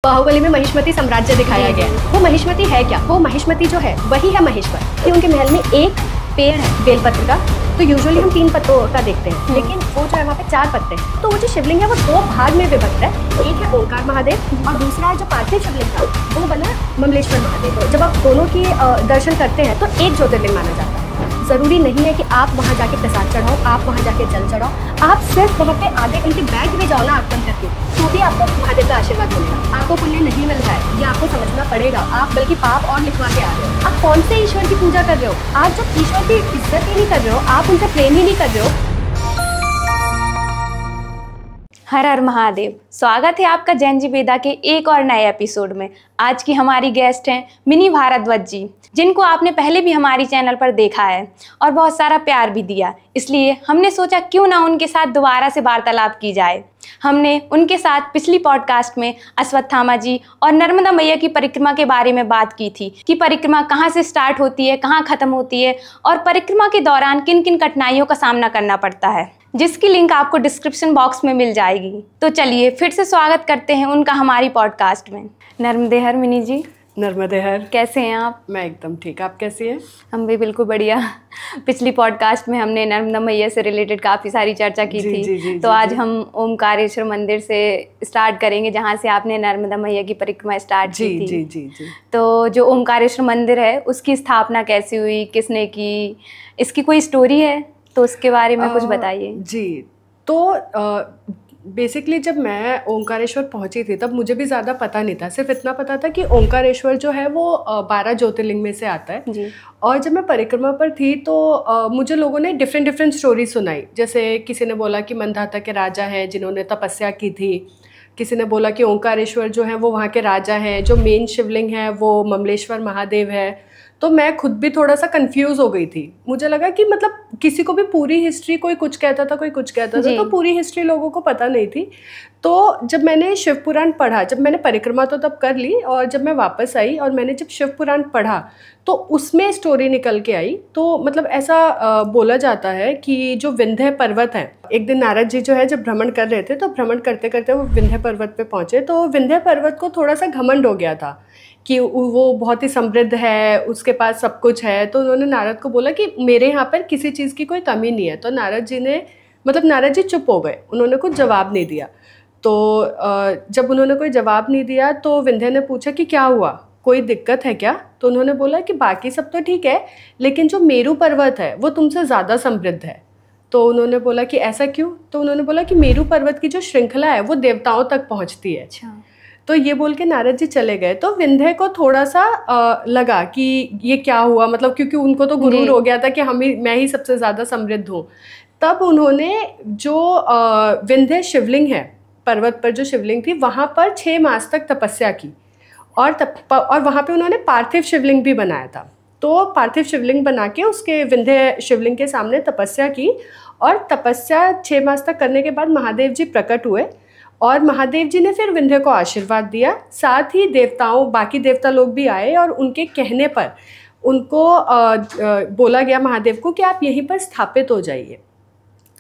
बाहुबली में महिष्मती साम्राज्य दिखाया गया है। वो महिष्मती है क्या? वो महिष्मती जो है वही है महेश्वर, कि उनके महल में एक पेड़ है बेलपत्र का। तो यूजुअली हम 3 पत्तों का देखते हैं, लेकिन वो जो है वहाँ पे 4 पत्ते हैं। तो वो जो शिवलिंग है वो 2 भाग में विभक्त है। एक है ओंकार महादेव और दूसरा जो पार्थिव शिवलिंग था वो बना ममलेश्वर महादेव। जब आप दोनों की दर्शन करते हैं तो एक ज्योतिर्लिंग माना जाता है। ज़रूरी नहीं है कि आप वहाँ जाके प्रसाद चढ़ाओ, आप वहाँ जाके जल चढ़ाओ। आप सिर्फ वहाँ पे आधे घंटे बैठ भी जाओ ना आगमन करके, तो भी आपको महादेव का आशीर्वाद मिलेगा। आपको पुण्य नहीं मिल रहा है, ये आपको समझना पड़ेगा। आप बल्कि पाप और लिखवा के आ रहे हो। आप कौन से ईश्वर की पूजा कर रहे हो? आप जब ईश्वर की इज्जत ही नहीं कर रहे हो, आप उनसे प्रेम ही नहीं कर रहे हो। हर हर महादेव। स्वागत है आपका जैन जी वेदा के एक और नए एपिसोड में। आज की हमारी गेस्ट हैं मिनी भारद्वाज जी, जिनको आपने पहले भी हमारी चैनल पर देखा है और बहुत सारा प्यार भी दिया। इसलिए हमने सोचा क्यों ना उनके साथ दोबारा से वार्तालाप की जाए। हमने उनके साथ पिछली पॉडकास्ट में अश्वत्थामा जी और नर्मदा मैया की परिक्रमा के बारे में बात की थी कि परिक्रमा कहाँ से स्टार्ट होती है, कहाँ ख़त्म होती है और परिक्रमा के दौरान किन किन कठिनाइयों का सामना करना पड़ता है, जिसकी लिंक आपको डिस्क्रिप्शन बॉक्स में मिल जाएगी। तो चलिए फिर से स्वागत करते हैं उनका हमारी पॉडकास्ट में। नर्मदे हर मिनी जी। नर्मदे हर। कैसे हैं आप? मैं एकदम ठीक। आप कैसी हैं? हम भी बिल्कुल बढ़िया। पिछली पॉडकास्ट में हमने नर्मदा मैया से रिलेटेड काफ़ी सारी चर्चा की थी। तो आज हम ओमकारेश्वर मंदिर से स्टार्ट करेंगे, जहाँ से आपने नर्मदा मैया की परिक्रमा स्टार्ट की थी। जी। तो जो ओमकारेश्वर मंदिर है उसकी स्थापना कैसे हुई, किसने की, इसकी कोई स्टोरी है तो उसके बारे में कुछ बताइए। जी, तो बेसिकली जब मैं ओंकारेश्वर पहुंची थी तब मुझे भी ज़्यादा पता नहीं था। सिर्फ इतना पता था कि ओंकारेश्वर जो है वो 12 ज्योतिर्लिंग में से आता है जी। और जब मैं परिक्रमा पर थी तो मुझे लोगों ने डिफरेंट स्टोरी सुनाई। जैसे किसी ने बोला कि मंधाता के राजा हैं जिन्होंने तपस्या की थी, किसी ने बोला कि ओंकारेश्वर जो है वो वहाँ के राजा हैं, जो मेन शिवलिंग है वो ममलेश्वर महादेव है। तो मैं खुद भी थोड़ा सा कंफ्यूज हो गई थी। मुझे लगा कि मतलब किसी को भी पूरी हिस्ट्री, कोई कुछ कहता था कोई कुछ कहता था, तो पूरी हिस्ट्री लोगों को पता नहीं थी। तो जब मैंने शिव पुराण पढ़ा, जब मैंने परिक्रमा तो तब कर ली, और जब मैं वापस आई और मैंने जब शिव पुराण पढ़ा तो उसमें स्टोरी निकल के आई। तो मतलब ऐसा बोला जाता है कि जो विंध्य पर्वत है, एक दिन नारद जी जो है जब भ्रमण कर रहे थे तो भ्रमण करते करते वो विंध्य पर्वत पे पहुँचे। तो विंध्य पर्वत को थोड़ा सा घमंड हो गया था कि वो बहुत ही समृद्ध है, उसके पास सब कुछ है। तो उन्होंने नारद को बोला कि मेरे यहाँ पर किसी चीज़ की कोई कमी नहीं है। तो नारद जी चुप हो गए, उन्होंने कुछ जवाब नहीं दिया। तो जब उन्होंने कोई जवाब नहीं दिया तो विंध्य ने पूछा कि क्या हुआ, कोई दिक्कत है क्या? तो उन्होंने बोला कि बाकी सब तो ठीक है, लेकिन जो मेरू पर्वत है वो तुमसे ज़्यादा समृद्ध है। तो उन्होंने बोला कि ऐसा क्यों? तो उन्होंने बोला कि मेरू पर्वत की जो श्रृंखला है वो देवताओं तक पहुँचती है। अच्छा। तो ये बोल के नारद जी चले गए। तो विंध्य को थोड़ा सा लगा कि ये क्या हुआ, मतलब क्योंकि उनको तो गुरूर हो गया था कि मैं ही सबसे ज़्यादा समृद्ध हूँ। तब उन्होंने जो विंध्य शिवलिंग है, पर्वत पर जो शिवलिंग थी, वहाँ पर 6 मास तक तपस्या की और वहाँ पे उन्होंने पार्थिव शिवलिंग भी बनाया था। तो पार्थिव शिवलिंग बना के उसके विंध्य शिवलिंग के सामने तपस्या की, और तपस्या 6 मास तक करने के बाद महादेव जी प्रकट हुए और महादेव जी ने फिर विंध्य को आशीर्वाद दिया। साथ ही बाकी देवता लोग भी आए और उनके कहने पर उनको बोला गया महादेव को कि आप यहीं पर स्थापित हो जाइए।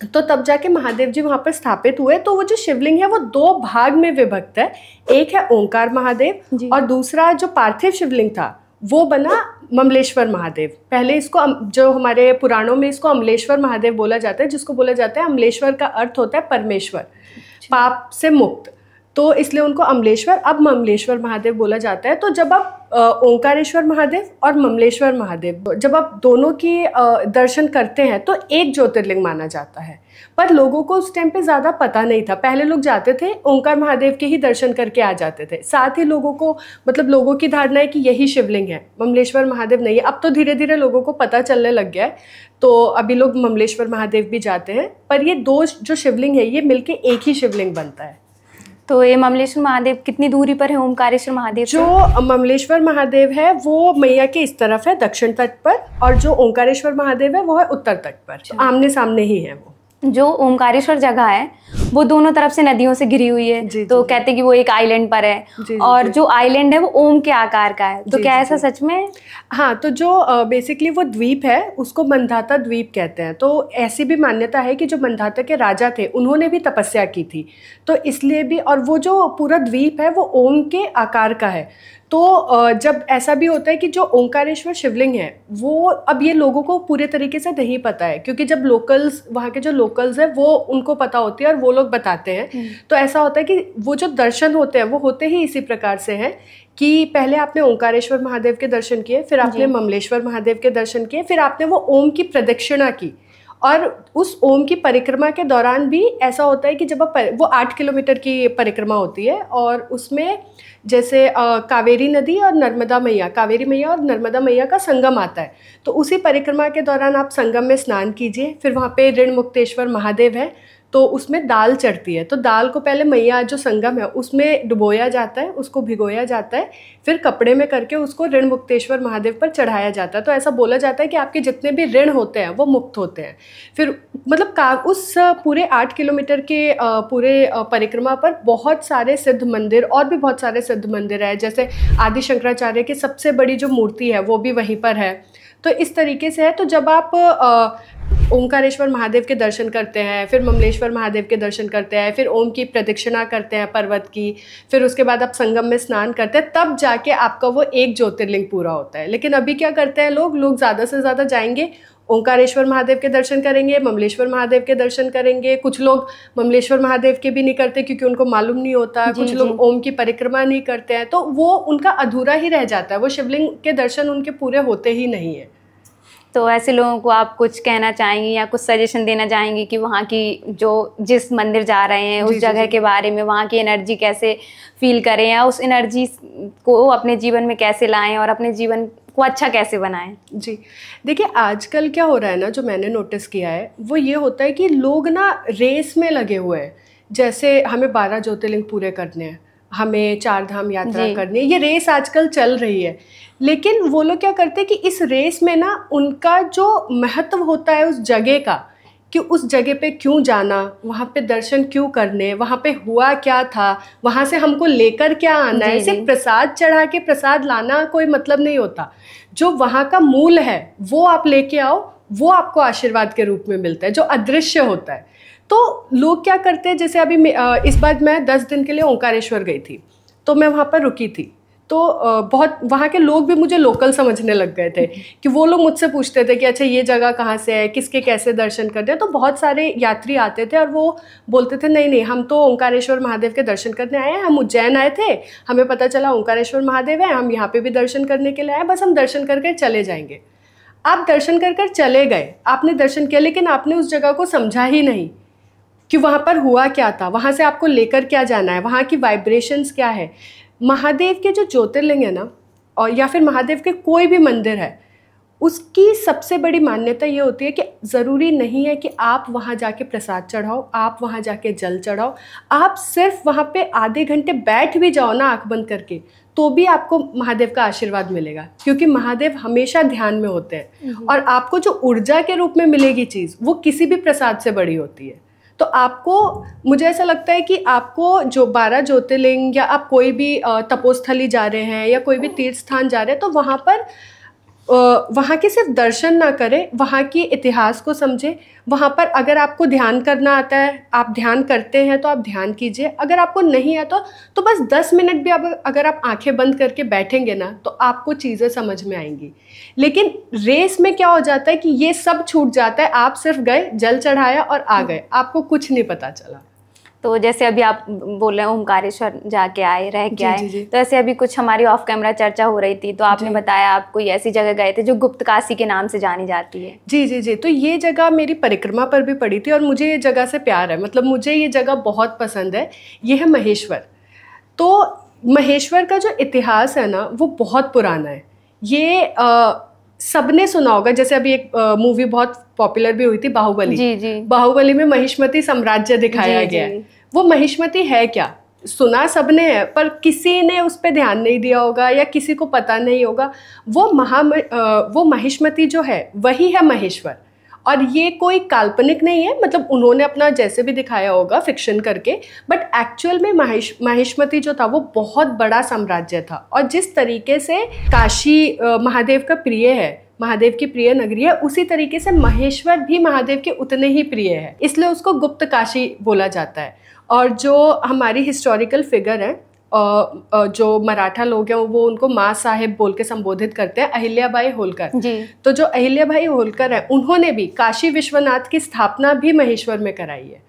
तो तब जाके महादेव जी वहाँ पर स्थापित हुए। तो वो जो शिवलिंग है वो 2 भाग में विभक्त है। एक है ओंकार महादेव और दूसरा जो पार्थिव शिवलिंग था वो बना ममलेश्वर महादेव। पहले इसको जो हमारे पुराणों में इसको अमलेश्वर महादेव बोला जाता है, जिसको बोला जाता है, अमलेश्वर का अर्थ होता है परमेश्वर, पाप से मुक्त, तो इसलिए उनको अमलेश्वर, अब ममलेश्वर महादेव बोला जाता है। तो जब आप ओंकारेश्वर महादेव और ममलेश्वर महादेव जब आप दोनों की दर्शन करते हैं तो एक ज्योतिर्लिंग माना जाता है। पर लोगों को उस टाइम पे ज़्यादा पता नहीं था। पहले लोग जाते थे ओंकार महादेव के ही दर्शन करके आ जाते थे। साथ ही लोगों की धारणा है कि यही शिवलिंग है, ममलेश्वर महादेव नहीं है। अब तो धीरे धीरे लोगों को पता चलने लग गया है, तो अभी लोग ममलेश्वर महादेव भी जाते हैं। पर ये 2 जो शिवलिंग है ये मिलके एक ही शिवलिंग बनता है। तो ये ममलेश्वर महादेव कितनी दूरी पर है ओमकारेश्वर महादेव? जो ममलेश्वर महादेव है वो मैया के इस तरफ है दक्षिण तट पर, और जो ओंकारेश्वर महादेव है वो है उत्तर तट पर। तो आमने सामने ही है वो। जो ओमकारेश्वर जगह है वो दोनों तरफ से नदियों से घिरी हुई है। तो कहते हैं कि वो एक आइलैंड पर है और जो आइलैंड है वो ओम के आकार का है। तो क्या ऐसा सच में? हाँ, तो जो बेसिकली वो द्वीप है उसको मंधाता द्वीप कहते हैं। तो ऐसी भी मान्यता है कि जो मंधाता के राजा थे उन्होंने भी तपस्या की थी, तो इसलिए भी, और वो जो पूरा द्वीप है वो ओम के आकार का है। तो जब ऐसा भी होता है कि जो ओंकारेश्वर शिवलिंग है वो, अब ये लोगों को पूरे तरीके से नहीं पता है, क्योंकि जब लोकल्स, वहाँ के जो लोकल्स हैं वो उनको पता होती है और वो लोग बताते हैं। तो ऐसा होता है कि वो जो दर्शन होते हैं वो होते ही इसी प्रकार से हैं कि पहले आपने ओंकारेश्वर महादेव के दर्शन किए, फिर आपने ममलेश्वर महादेव के दर्शन किए, फिर आपने वो ओम की प्रदक्षिणा की। और उस ओम की परिक्रमा के दौरान भी ऐसा होता है कि जब आप, वो 8 किलोमीटर की परिक्रमा होती है और उसमें जैसे कावेरी नदी और नर्मदा मैया, कावेरी मैया और नर्मदा मैया का संगम आता है। तो उसी परिक्रमा के दौरान आप संगम में स्नान कीजिए। फिर वहाँ पे ऋण मुक्तेश्वर महादेव है, तो उसमें दाल चढ़ती है। तो दाल को पहले मैया जो संगम है उसमें डुबोया जाता है, उसको भिगोया जाता है, फिर कपड़े में करके उसको ऋण मुक्तेश्वर महादेव पर चढ़ाया जाता है। तो ऐसा बोला जाता है कि आपके जितने भी ऋण होते हैं वो मुक्त होते हैं। फिर मतलब उस पूरे 8 किलोमीटर के पूरे परिक्रमा पर बहुत सारे सिद्ध मंदिर, और भी बहुत सारे सिद्ध मंदिर है, जैसे आदि शंकराचार्य की सबसे बड़ी जो मूर्ति है वो भी वहीं पर है। तो इस तरीके से है। तो जब आप ओंकारेश्वर महादेव के दर्शन करते हैं, फिर ममलेश्वर महादेव के दर्शन करते हैं, फिर ओम की प्रदक्षिणा करते हैं पर्वत की, फिर उसके बाद आप संगम में स्नान करते हैं, तब जाके आपका वो एक ज्योतिर्लिंग पूरा होता है। लेकिन अभी क्या करते हैं लोग ज़्यादा से ज़्यादा जाएंगे, ओंकारेश्वर महादेव के दर्शन करेंगे, ममलेश्वर महादेव के दर्शन करेंगे। कुछ लोग ममलेश्वर महादेव के भी नहीं करते क्योंकि उनको मालूम नहीं होता। कुछ लोग ओम की परिक्रमा नहीं करते हैं, तो वो उनका अधूरा ही रह जाता है, वो शिवलिंग के दर्शन उनके पूरे होते ही नहीं है। तो ऐसे लोगों को आप कुछ कहना चाहेंगी या कुछ सजेशन देना चाहेंगी कि वहाँ की जिस मंदिर जा रहे हैं उस जगह के बारे में, वहाँ की एनर्जी कैसे फील करें या उस एनर्जी को अपने जीवन में कैसे लाएं और अपने जीवन को अच्छा कैसे बनाएं? जी देखिए, आजकल क्या हो रहा है ना, जो मैंने नोटिस किया है वो ये होता है कि लोग ना रेस में लगे हुए हैं। जैसे हमें 12 ज्योतिर्लिंग पूरे करने हैं, हमें 4 धाम यात्रा करनी है, ये रेस आजकल चल रही है। लेकिन वो लोग क्या करते हैं कि इस रेस में ना उनका जो महत्व होता है उस जगह का, कि उस जगह पे क्यों जाना, वहाँ पे दर्शन क्यों करने, वहाँ पे हुआ क्या था, वहाँ से हमको लेकर क्या आना है। सिर्फ प्रसाद चढ़ा के प्रसाद लाना कोई मतलब नहीं होता। जो वहाँ का मूल है वो आप लेके आओ, वो आपको आशीर्वाद के रूप में मिलता है, जो अदृश्य होता है। तो लोग क्या करते हैं, जैसे अभी इस बार मैं 10 दिन के लिए ओंकारेश्वर गई थी, तो मैं वहाँ पर रुकी थी। तो बहुत वहाँ के लोग भी मुझे लोकल समझने लग गए थे कि वो लोग मुझसे पूछते थे कि अच्छा ये जगह कहाँ से है, किसके कैसे दर्शन करते हैं। तो बहुत सारे यात्री आते थे और वो बोलते थे नहीं नहीं, हम तो ओंकारेश्वर महादेव के दर्शन करने आए हैं, हम उज्जैन आए थे, हमें पता चला ओंकारेश्वर महादेव है, हम यहाँ पे भी दर्शन करने के लिए आए, बस हम दर्शन करके चले जाएंगे। आप दर्शन कर चले गए, आपने दर्शन किया, लेकिन आपने उस जगह को समझा ही नहीं कि वहाँ पर हुआ क्या था, वहाँ से आपको लेकर क्या जाना है, वहाँ की वाइब्रेशंस क्या है। महादेव के जो ज्योतिर्लिंग है ना, और या फिर महादेव के कोई भी मंदिर है, उसकी सबसे बड़ी मान्यता ये होती है कि ज़रूरी नहीं है कि आप वहाँ जाके प्रसाद चढ़ाओ, आप वहाँ जाके जल चढ़ाओ, आप सिर्फ वहाँ पे आधे घंटे बैठ भी जाओ ना आँख बंद करके, तो भी आपको महादेव का आशीर्वाद मिलेगा। क्योंकि महादेव हमेशा ध्यान में होते हैं और आपको जो ऊर्जा के रूप में मिलेगी चीज़, वो किसी भी प्रसाद से बड़ी होती है। तो आपको, मुझे ऐसा लगता है कि आपको जो 12 ज्योतिर्लिंग, या आप कोई भी तपोस्थली जा रहे हैं या कोई भी तीर्थ स्थान जा रहे हैं, तो वहाँ पर वहाँ के सिर्फ दर्शन ना करें, वहाँ की इतिहास को समझें। वहाँ पर अगर आपको ध्यान करना आता है, आप ध्यान करते हैं तो आप ध्यान कीजिए। अगर आपको नहीं आता तो बस 10 मिनट भी अगर आप आंखें बंद करके बैठेंगे ना, तो आपको चीज़ें समझ में आएंगी। लेकिन रेस में क्या हो जाता है कि ये सब छूट जाता है, आप सिर्फ गए, जल चढ़ाया और आ गए, आपको कुछ नहीं पता चला। तो जैसे अभी आप बोल रहे हैं ओंकारेश्वर जाके आए, रह के आए, तो ऐसे अभी कुछ हमारी ऑफ कैमरा चर्चा हो रही थी, तो आपने बताया आप कोई ऐसी जगह गए थे जो गुप्त काशी के नाम से जानी जाती है। जी जी जी, तो ये जगह मेरी परिक्रमा पर भी पड़ी थी और मुझे ये जगह से प्यार है, मतलब मुझे ये जगह बहुत पसंद है। ये है महेश्वर। तो महेश्वर का जो इतिहास है ना, वो बहुत पुराना है। ये सबने सुना होगा, जैसे अभी एक मूवी बहुत पॉपुलर भी हुई थी, बाहुबली। जी जी। बाहुबली में महिष्मती साम्राज्य दिखाया गया है। वो महिष्मती है क्या, सुना सबने है, पर किसी ने उस पर ध्यान नहीं दिया होगा या किसी को पता नहीं होगा। वो महिष्मती जो है वही है महेश्वर। और ये कोई काल्पनिक नहीं है, मतलब उन्होंने अपना जैसे भी दिखाया होगा फिक्शन करके, बट एक्चुअल में माहिष्मति जो था वो बहुत बड़ा साम्राज्य था। और जिस तरीके से काशी महादेव का प्रिय है, महादेव की प्रिय नगरी है, उसी तरीके से महेश्वर भी महादेव के उतने ही प्रिय है, इसलिए उसको गुप्त काशी बोला जाता है। और जो हमारी हिस्टोरिकल फिगर है, जो मराठा लोग हैं वो उनको माँ साहेब बोल के संबोधित करते हैं, अहिल्याबाई होलकर जी। तो जो अहिल्याबाई होलकर है उन्होंने भी काशी विश्वनाथ की स्थापना भी महेश्वर में कराई है।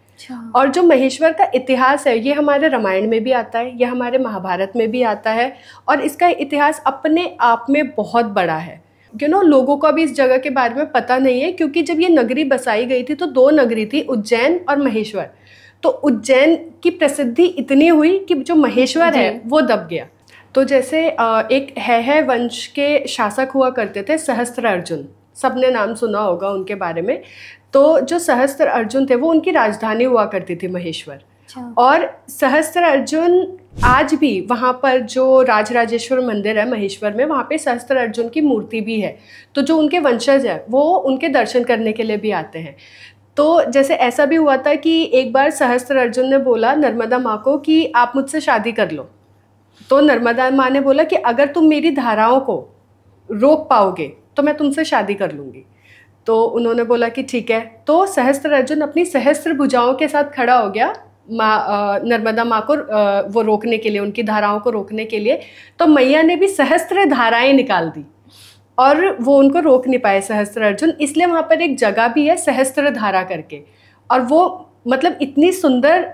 और जो महेश्वर का इतिहास है ये हमारे रामायण में भी आता है, ये हमारे महाभारत में भी आता है, और इसका इतिहास अपने आप में बहुत बड़ा है। लोगों को अभी इस जगह के बारे में पता नहीं है, क्योंकि जब ये नगरी बसाई गई थी तो 2 नगरी थी, उज्जैन और महेश्वर। तो उज्जैन की प्रसिद्धि इतनी हुई कि जो महेश्वर है वो दब गया। तो जैसे एक है वंश के शासक हुआ करते थे सहस्त्र अर्जुन, सबने नाम सुना होगा उनके बारे में। तो जो सहस्त्र अर्जुन थे वो उनकी राजधानी हुआ करती थी महेश्वर। और सहस्त्र अर्जुन आज भी वहाँ पर जो राजराजेश्वर मंदिर है महेश्वर में, वहाँ पे सहस्त्र अर्जुन की मूर्ति भी है। तो जो उनके वंशज है वो उनके दर्शन करने के लिए भी आते हैं। तो जैसे ऐसा भी हुआ था कि एक बार सहस्त्र अर्जुन ने बोला नर्मदा माँ को कि आप मुझसे शादी कर लो। तो नर्मदा माँ ने बोला कि अगर तुम मेरी धाराओं को रोक पाओगे तो मैं तुमसे शादी कर लूँगी। तो उन्होंने बोला कि ठीक है। तो सहस्त्र अर्जुन अपनी सहस्त्र भुजाओं के साथ खड़ा हो गया नर्मदा माँ को वो रोकने के लिए, उनकी धाराओं को रोकने के लिए। तो मैया ने भी सहस्त्र धाराएं निकाल दी और वो उनको रोक नहीं पाए सहस्त्र अर्जुन। इसलिए वहाँ पर एक जगह भी है सहस्त्र धारा करके, और वो मतलब इतनी सुंदर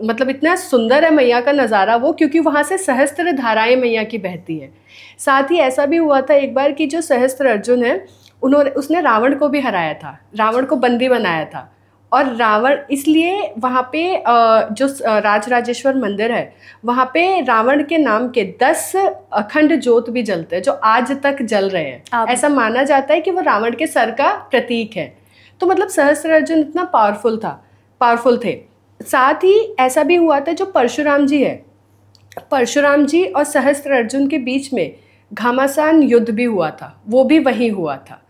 मतलब इतना सुंदर है मैया का नज़ारा वो, क्योंकि वहाँ से सहस्त्र धाराएं मैया की बहती हैं। साथ ही ऐसा भी हुआ था एक बार कि जो सहस्त्र अर्जुन है उसने रावण को भी हराया था, रावण को बंदी बनाया था। और रावण इसलिए वहाँ पे जो राजराजेश्वर मंदिर है वहाँ पे रावण के नाम के 10 अखंड ज्योत भी जलते हैं जो आज तक जल रहे हैं। ऐसा माना जाता है कि वो रावण के सर का प्रतीक है। तो मतलब सहस्त्र अर्जुन इतना पावरफुल थे। साथ ही ऐसा भी हुआ था जो परशुराम जी है, परशुराम जी और सहस्त्र अर्जुन के बीच में घमासान युद्ध भी हुआ था, वो भी वहीं हुआ था।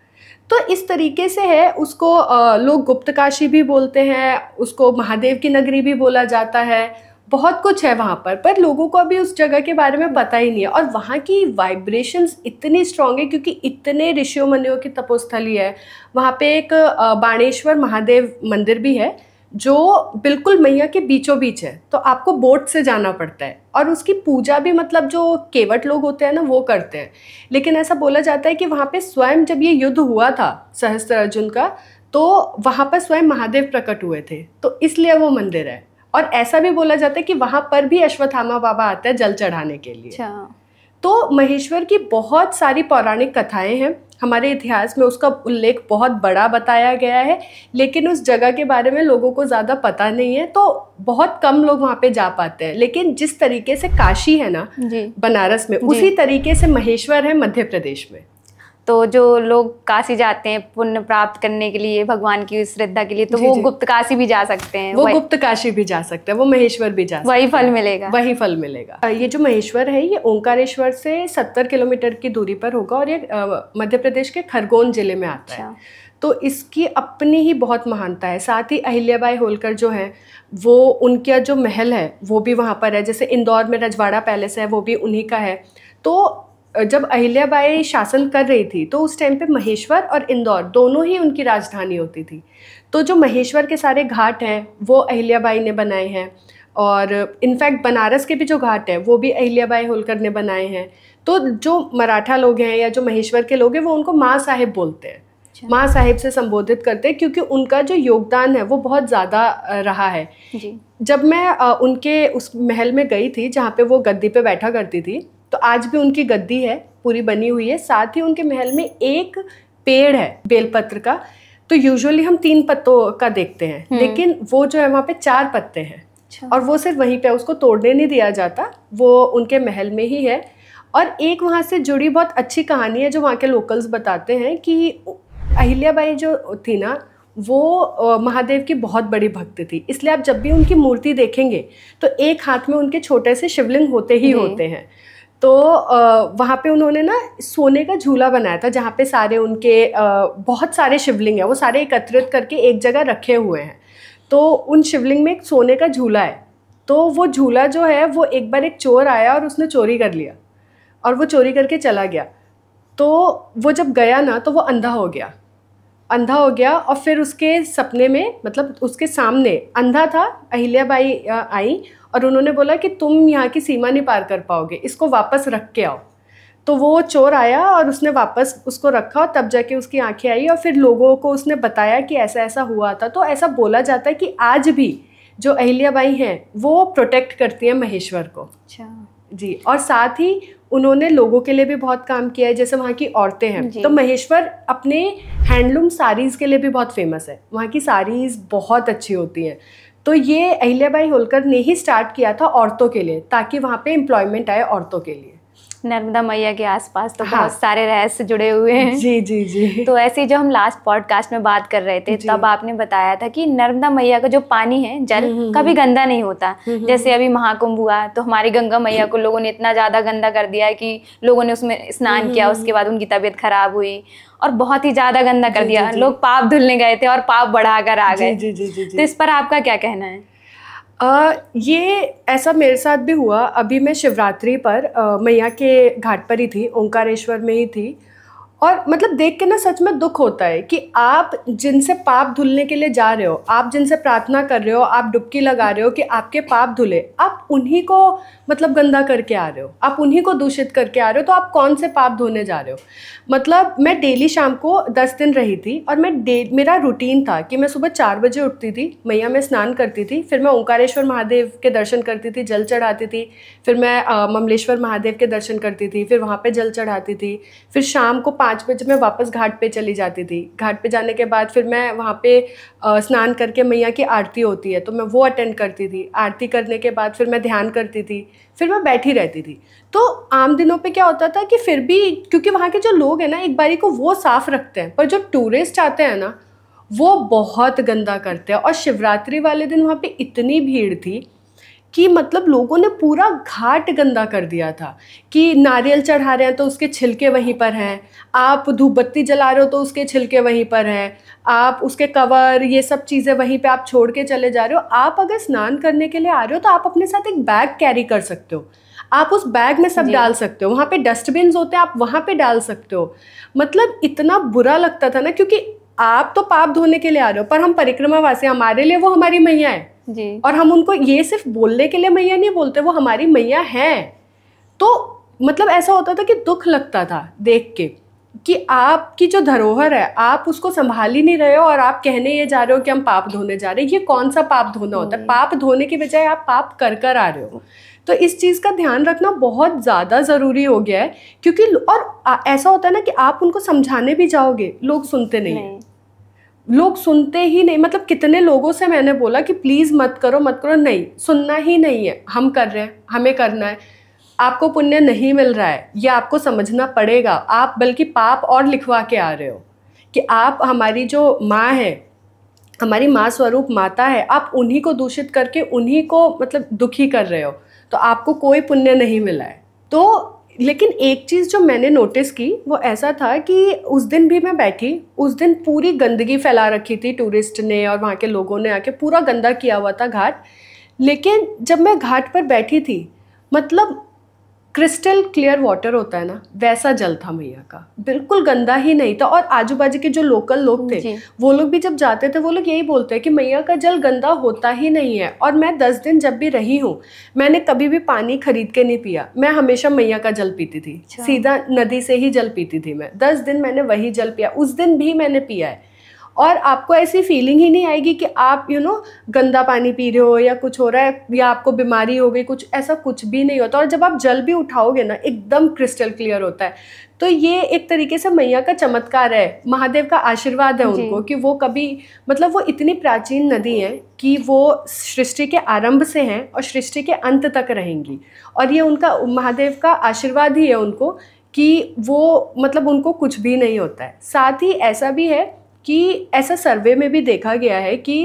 तो इस तरीके से है, उसको लोग गुप्त काशी भी बोलते हैं, उसको महादेव की नगरी भी बोला जाता है, बहुत कुछ है वहाँ पर लोगों को अभी उस जगह के बारे में पता ही नहीं है। और वहाँ की वाइब्रेशंस इतनी स्ट्रॉन्ग है क्योंकि इतने ऋषियों मुनियों की तपोस्थली है। वहाँ पे एक बाणेश्वर महादेव मंदिर भी है जो बिल्कुल मैया के बीचों बीच है, तो आपको बोट से जाना पड़ता है। और उसकी पूजा भी मतलब जो केवट लोग होते हैं ना वो करते हैं। लेकिन ऐसा बोला जाता है कि वहाँ पे स्वयं जब ये युद्ध हुआ था सहस्त्र अर्जुन का, तो वहाँ पर स्वयं महादेव प्रकट हुए थे, तो इसलिए वो मंदिर है। और ऐसा भी बोला जाता है कि वहाँ पर भी अश्वत्थामा बाबा आते हैं जल चढ़ाने के लिए। तो महेश्वर की बहुत सारी पौराणिक कथाएं हैं, हमारे इतिहास में उसका उल्लेख बहुत बड़ा बताया गया है, लेकिन उस जगह के बारे में लोगों को ज़्यादा पता नहीं है, तो बहुत कम लोग वहाँ पे जा पाते हैं। लेकिन जिस तरीके से काशी है ना बनारस में, उसी तरीके से महेश्वर है मध्य प्रदेश में। तो जो लोग काशी जाते हैं पुण्य प्राप्त करने के लिए, भगवान की श्रद्धा के लिए, तो वो गुप्त काशी भी जा सकते हैं, वो गुप्त काशी भी जा सकते हैं, वो महेश्वर भी जा सकते हैं, वही फल मिलेगा, वही फल मिलेगा। ये जो महेश्वर है ये ओंकारेश्वर से 70 किलोमीटर की दूरी पर होगा और ये मध्य प्रदेश के खरगोन जिले में आता है। तो इसकी अपनी ही बहुत महानता है। साथ ही अहिल्याबाई होलकर जो है वो, उनका जो महल है वो भी वहाँ पर है। जैसे इंदौर में रजवाड़ा पैलेस है वो भी उन्हीं का है। तो जब अहिल्याबाई शासन कर रही थी तो उस टाइम पे महेश्वर और इंदौर दोनों ही उनकी राजधानी होती थी। तो जो महेश्वर के सारे घाट हैं वो अहिल्याबाई ने बनाए हैं, और इनफैक्ट बनारस के भी जो घाट हैं वो भी अहिल्याबाई होलकर ने बनाए हैं। तो जो मराठा लोग हैं या जो महेश्वर के लोग हैं वो उनको माँ साहेब बोलते हैं, माँ साहेब से संबोधित करते हैं, क्योंकि उनका जो योगदान है वो बहुत ज़्यादा रहा है जी। जब मैं उनके उस महल में गई थी जहाँ पे वो गद्दी पे बैठा करती थी, तो आज भी उनकी गद्दी है पूरी बनी हुई है। साथ ही उनके महल में एक पेड़ है बेलपत्र का। तो यूजुअली हम 3 पत्तों का देखते हैं, लेकिन वो जो है वहाँ पे 4 पत्ते हैं। और वो सिर्फ वहीं पे, उसको तोड़ने नहीं दिया जाता, वो उनके महल में ही है। और एक वहाँ से जुड़ी बहुत अच्छी कहानी है जो वहाँ के लोकल्स बताते हैं कि अहिल्याबाई जो थी ना वो महादेव की बहुत बड़ी भक्त थी। इसलिए आप जब भी उनकी मूर्ति देखेंगे तो एक हाथ में उनके छोटे से शिवलिंग होते ही होते हैं। तो वहाँ पे उन्होंने ना सोने का झूला बनाया था, जहाँ पे सारे उनके बहुत सारे शिवलिंग है, वो सारे एकत्रित करके एक जगह रखे हुए हैं। तो उन शिवलिंग में एक सोने का झूला है। तो वो झूला जो है वो एक बार एक चोर आया और उसने चोरी कर लिया, और वो चोरी करके चला गया। तो वो जब गया ना तो वो अंधा हो गया, और फिर उसके सपने में, मतलब उसके सामने अंधा था, अहिल्याबाई आई और उन्होंने बोला कि तुम यहाँ की सीमा नहीं पार कर पाओगे, इसको वापस रख के आओ। तो वो चोर आया और उसने वापस उसको रखा, और तब जाके उसकी आंखें आई, और फिर लोगों को उसने बताया कि ऐसा ऐसा हुआ था। तो ऐसा बोला जाता है कि आज भी जो अहिल्याबाई हैं वो प्रोटेक्ट करती हैं महेश्वर को। अच्छा जी, और साथ ही उन्होंने लोगों के लिए भी बहुत काम किया है, जैसे वहाँ की औरतें हैं, तो महेश्वर अपने हैंडलूम साड़ीज़ के लिए भी बहुत फेमस है। वहाँ की साड़ीज़ बहुत अच्छी होती हैं। तो ये अहिल्याबाई होलकर ने ही स्टार्ट किया था औरतों के लिए, ताकि वहाँ पे एम्प्लॉयमेंट आए औरतों के लिए। नर्मदा मैया के आसपास तो हाँ, बहुत सारे रहस्य जुड़े हुए हैं। जी जी जी। तो ऐसे ही जो हम लास्ट पॉडकास्ट में बात कर रहे थे, तब आपने बताया था कि नर्मदा मैया का जो पानी है, जल कभी गंदा नहीं होता। जैसे अभी महाकुंभ हुआ तो हमारी गंगा मैया को लोगों ने इतना ज़्यादा गंदा कर दिया है कि लोगों ने उसमें स्नान किया, उसके बाद उनकी तबीयत खराब हुई और बहुत ही ज़्यादा गंदा कर दिया। लोग पाप धुलने गए थे और पाप बढ़ाकर आ गए। तो इस पर आपका क्या कहना है? ये ऐसा मेरे साथ भी हुआ। अभी मैं शिवरात्रि पर मैया के घाट पर ही थी, ओंकारेश्वर में ही थी, और मतलब देख के ना सच में दुख होता है कि आप जिनसे पाप धुलने के लिए जा रहे हो, आप जिनसे प्रार्थना कर रहे हो, आप डुबकी लगा रहे हो कि आपके पाप धुले, आप उन्हीं को मतलब गंदा करके आ रहे हो, आप उन्हीं को दूषित करके आ रहे हो। तो आप कौन से पाप धोने जा रहे हो? मतलब मैं डेली शाम को 10 दिन रही थी, और मेरा रूटीन था कि मैं सुबह 4 बजे उठती थी, मैया में स्नान करती थी, फिर मैं ओंकारेश्वर महादेव के दर्शन करती थी, जल चढ़ाती थी, फिर मैं ममलेश्वर महादेव के दर्शन करती थी, फिर वहाँ पे जल चढ़ाती थी, फिर शाम को 5 बजे मैं वापस घाट पे चली जाती थी। घाट पे जाने के बाद फिर मैं वहाँ पे स्नान करके मैया की आरती होती है तो मैं वो अटेंड करती थी। आरती करने के बाद फिर मैं ध्यान करती थी, फिर मैं बैठी रहती थी। तो आम दिनों पे क्या होता था कि फिर भी, क्योंकि वहाँ के जो लोग हैं ना, एक बारी को वो साफ रखते हैं, पर जो टूरिस्ट आते हैं ना वो बहुत गंदा करते हैं। और शिवरात्रि वाले दिन वहाँ पे इतनी भीड़ थी कि मतलब लोगों ने पूरा घाट गंदा कर दिया था कि नारियल चढ़ा रहे हैं तो उसके छिलके वहीं पर हैं, आप धूप बत्ती जला रहे हो तो उसके छिलके वहीं पर हैं, आप उसके कवर ये सब चीज़ें वहीं पे आप छोड़ के चले जा रहे हो। आप अगर स्नान करने के लिए आ रहे हो तो आप अपने साथ एक बैग कैरी कर सकते हो, आप उस बैग में सब डाल सकते हो, वहाँ पे डस्टबिन होते हैं, आप वहाँ पे डाल सकते हो। मतलब इतना बुरा लगता था ना, क्योंकि आप तो पाप धोने के लिए आ रहे हो, पर हम परिक्रमावासी, हमारे लिए वो हमारी मैया है जी। और हम उनको ये सिर्फ बोलने के लिए मैया नहीं बोलते, वो हमारी मैया है। तो मतलब ऐसा होता था कि दुख लगता था देख के कि आपकी जो धरोहर है आप उसको संभाल ही नहीं रहे हो, और आप कहने ये जा रहे हो कि हम पाप धोने जा रहे हैं। ये कौन सा पाप धोना होता है? पाप धोने की बजाय आप पाप कर कर आ रहे हो। तो इस चीज़ का ध्यान रखना बहुत ज़्यादा ज़रूरी हो गया है, क्योंकि और ऐसा होता है ना कि आप उनको समझाने भी जाओगे, लोग सुनते नहीं। लोग सुनते ही नहीं। मतलब कितने लोगों से मैंने बोला कि प्लीज़ मत करो मत करो, नहीं सुनना ही नहीं है। हम कर रहे हैं, हमें करना है, आपको पुण्य नहीं मिल रहा है, ये आपको समझना पड़ेगा। आप बल्कि पाप और लिखवा के आ रहे हो कि आप हमारी जो माँ है, हमारी माँ स्वरूप माता है, आप उन्हीं को दूषित करके उन्हीं को मतलब दुखी कर रहे हो, तो आपको कोई पुण्य नहीं मिला है। तो लेकिन एक चीज़ जो मैंने नोटिस की वो ऐसा था कि उस दिन भी मैं बैठी, उस दिन पूरी गंदगी फैला रखी थी टूरिस्ट ने और वहाँ के लोगों ने आके, पूरा गंदा किया हुआ था घाट। लेकिन जब मैं घाट पर बैठी थी, मतलब क्रिस्टल क्लियर वाटर होता है ना, वैसा जल था मैया का, बिल्कुल गंदा ही नहीं था। और आजू बाजू के जो लोकल लोग थे वो लोग भी जब जाते थे वो लोग यही बोलते हैं कि मैया का जल गंदा होता ही नहीं है। और मैं 10 दिन जब भी रही हूँ, मैंने कभी भी पानी खरीद के नहीं पिया, मैं हमेशा मैया का जल पीती थी। सीधा नदी से ही जल पीती थी मैं। 10 दिन मैंने वही जल पिया, उस दिन भी मैंने पिया है। और आपको ऐसी फीलिंग ही नहीं आएगी कि आप गंदा पानी पी रहे हो या कुछ हो रहा है या आपको बीमारी हो गई, कुछ ऐसा कुछ भी नहीं होता। और जब आप जल भी उठाओगे ना, एकदम क्रिस्टल क्लियर होता है। तो ये एक तरीके से मैया का चमत्कार है, महादेव का आशीर्वाद है उनको कि वो कभी, मतलब वो इतनी प्राचीन नदी है कि वो सृष्टि के आरंभ से हैं और सृष्टि के अंत तक रहेंगी। और ये उनका, महादेव का आशीर्वाद ही है उनको कि वो मतलब उनको कुछ भी नहीं होता है। साथ ही ऐसा भी है कि ऐसा सर्वे में भी देखा गया है कि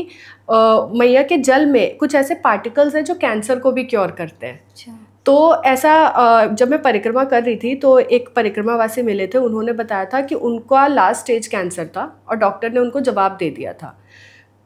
मैया के जल में कुछ ऐसे पार्टिकल्स हैं जो कैंसर को भी क्योर करते हैं। तो ऐसा जब मैं परिक्रमा कर रही थी तो एक परिक्रमावासी मिले थे, उन्होंने बताया था कि उनका लास्ट स्टेज कैंसर था और डॉक्टर ने उनको जवाब दे दिया था।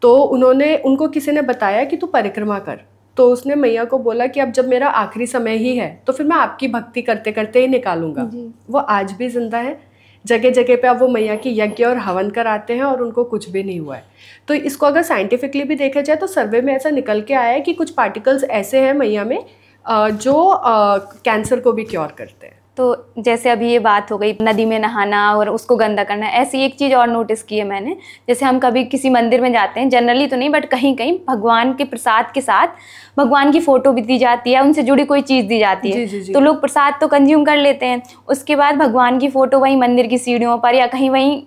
तो उनको किसी ने बताया कि तू परिक्रमा कर। तो उसने मैया को बोला कि अब जब मेरा आखिरी समय ही है तो फिर मैं आपकी भक्ति करते करते ही निकालूंगा। वो आज भी जिंदा है, जगह जगह पे अब वो मैया की यज्ञ और हवन कराते हैं और उनको कुछ भी नहीं हुआ है। तो इसको अगर साइंटिफिकली भी देखा जाए तो सर्वे में ऐसा निकल के आया है कि कुछ पार्टिकल्स ऐसे हैं मैया में जो कैंसर को भी क्योर करते हैं। तो जैसे अभी ये बात हो गई नदी में नहाना और उसको गंदा करना, ऐसी एक चीज़ और नोटिस की है मैंने, जैसे हम कभी किसी मंदिर में जाते हैं, जनरली तो नहीं बट कहीं कहीं भगवान के प्रसाद के साथ भगवान की फ़ोटो भी दी जाती है, उनसे जुड़ी कोई चीज़ दी जाती है। जी। तो लोग प्रसाद तो कंज्यूम कर लेते हैं, उसके बाद भगवान की फ़ोटो वहीं मंदिर की सीढ़ियों पर या कहीं वहीं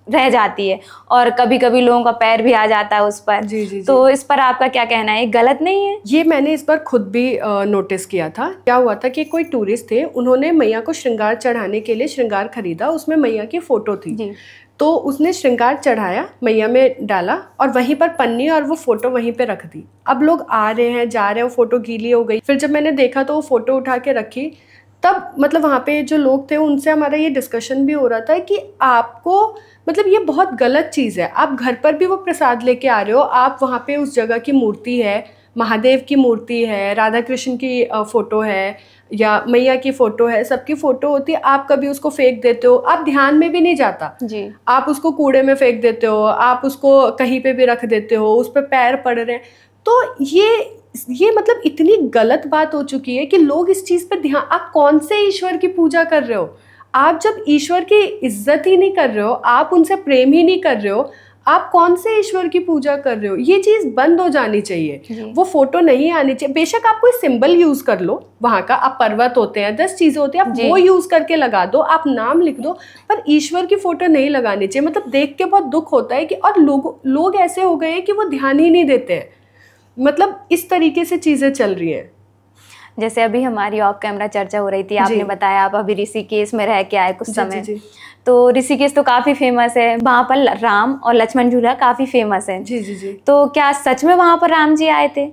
रह जाती है और कभी कभी लोगों का पैर भी आ जाता है उस पर। जी। तो इस पर आपका क्या कहना है, गलत नहीं है? ये मैंने इस पर खुद भी नोटिस किया था। क्या हुआ था कि कोई टूरिस्ट थे, उन्होंने मैया को श्रृंगार चढ़ाने के लिए श्रृंगार खरीदा, उसमें मैया की फोटो थी जी। तो उसने श्रृंगार चढ़ाया, मैया में डाला और वहीं पर पन्नी और वो फोटो वहीं पे रख दी। अब लोग आ रहे हैं जा रहे हैं, वो फोटो गीली हो गई। फिर जब मैंने देखा तो वो फोटो उठा के रखी, तब मतलब वहाँ पे जो लोग थे उनसे हमारा ये डिस्कशन भी हो रहा था कि आपको मतलब ये बहुत गलत चीज़ है। आप घर पर भी वो प्रसाद लेके आ रहे हो, आप वहाँ पे उस जगह की मूर्ति है, महादेव की मूर्ति है, राधा कृष्ण की फ़ोटो है या मैया की फ़ोटो है, सबकी फ़ोटो होती है, आप कभी उसको फेंक देते हो, आप ध्यान में भी नहीं जाता जी। आप उसको कूड़े में फेंक देते हो, आप उसको कहीं पे भी रख देते हो, उस पर पैर पड़ रहे हैं। तो ये मतलब इतनी गलत बात हो चुकी है कि लोग इस चीज़ पर ध्यान, आप कौन से ईश्वर की पूजा कर रहे हो? आप जब ईश्वर की इज्जत ही नहीं कर रहे हो, आप उनसे प्रेम ही नहीं कर रहे हो, आप कौन से ईश्वर की पूजा कर रहे हो? ये चीज़ बंद हो जानी चाहिए। वो फोटो नहीं आनी चाहिए। बेशक आप कोई सिंबल यूज कर लो वहाँ का, आप पर्वत होते हैं, 10 चीजें होती हैं, आप वो यूज करके लगा दो, आप नाम लिख दो, पर ईश्वर की फोटो नहीं लगानी चाहिए। मतलब देख के बहुत दुख होता है कि और लोग ऐसे हो गए हैं कि वो ध्यान ही नहीं देते हैं। मतलब इस तरीके से चीजें चल रही हैं। जैसे अभी हमारी ऑफ कैमरा चर्चा हो रही थी, आपने बताया आप अभी ऋषिकेश में रह के आए कुछ समय। जी। तो ऋषिकेश तो काफ़ी फेमस है, वहाँ पर राम और लक्ष्मण झूला काफ़ी फेमस है। जी। तो क्या सच में वहाँ पर राम जी आए थे?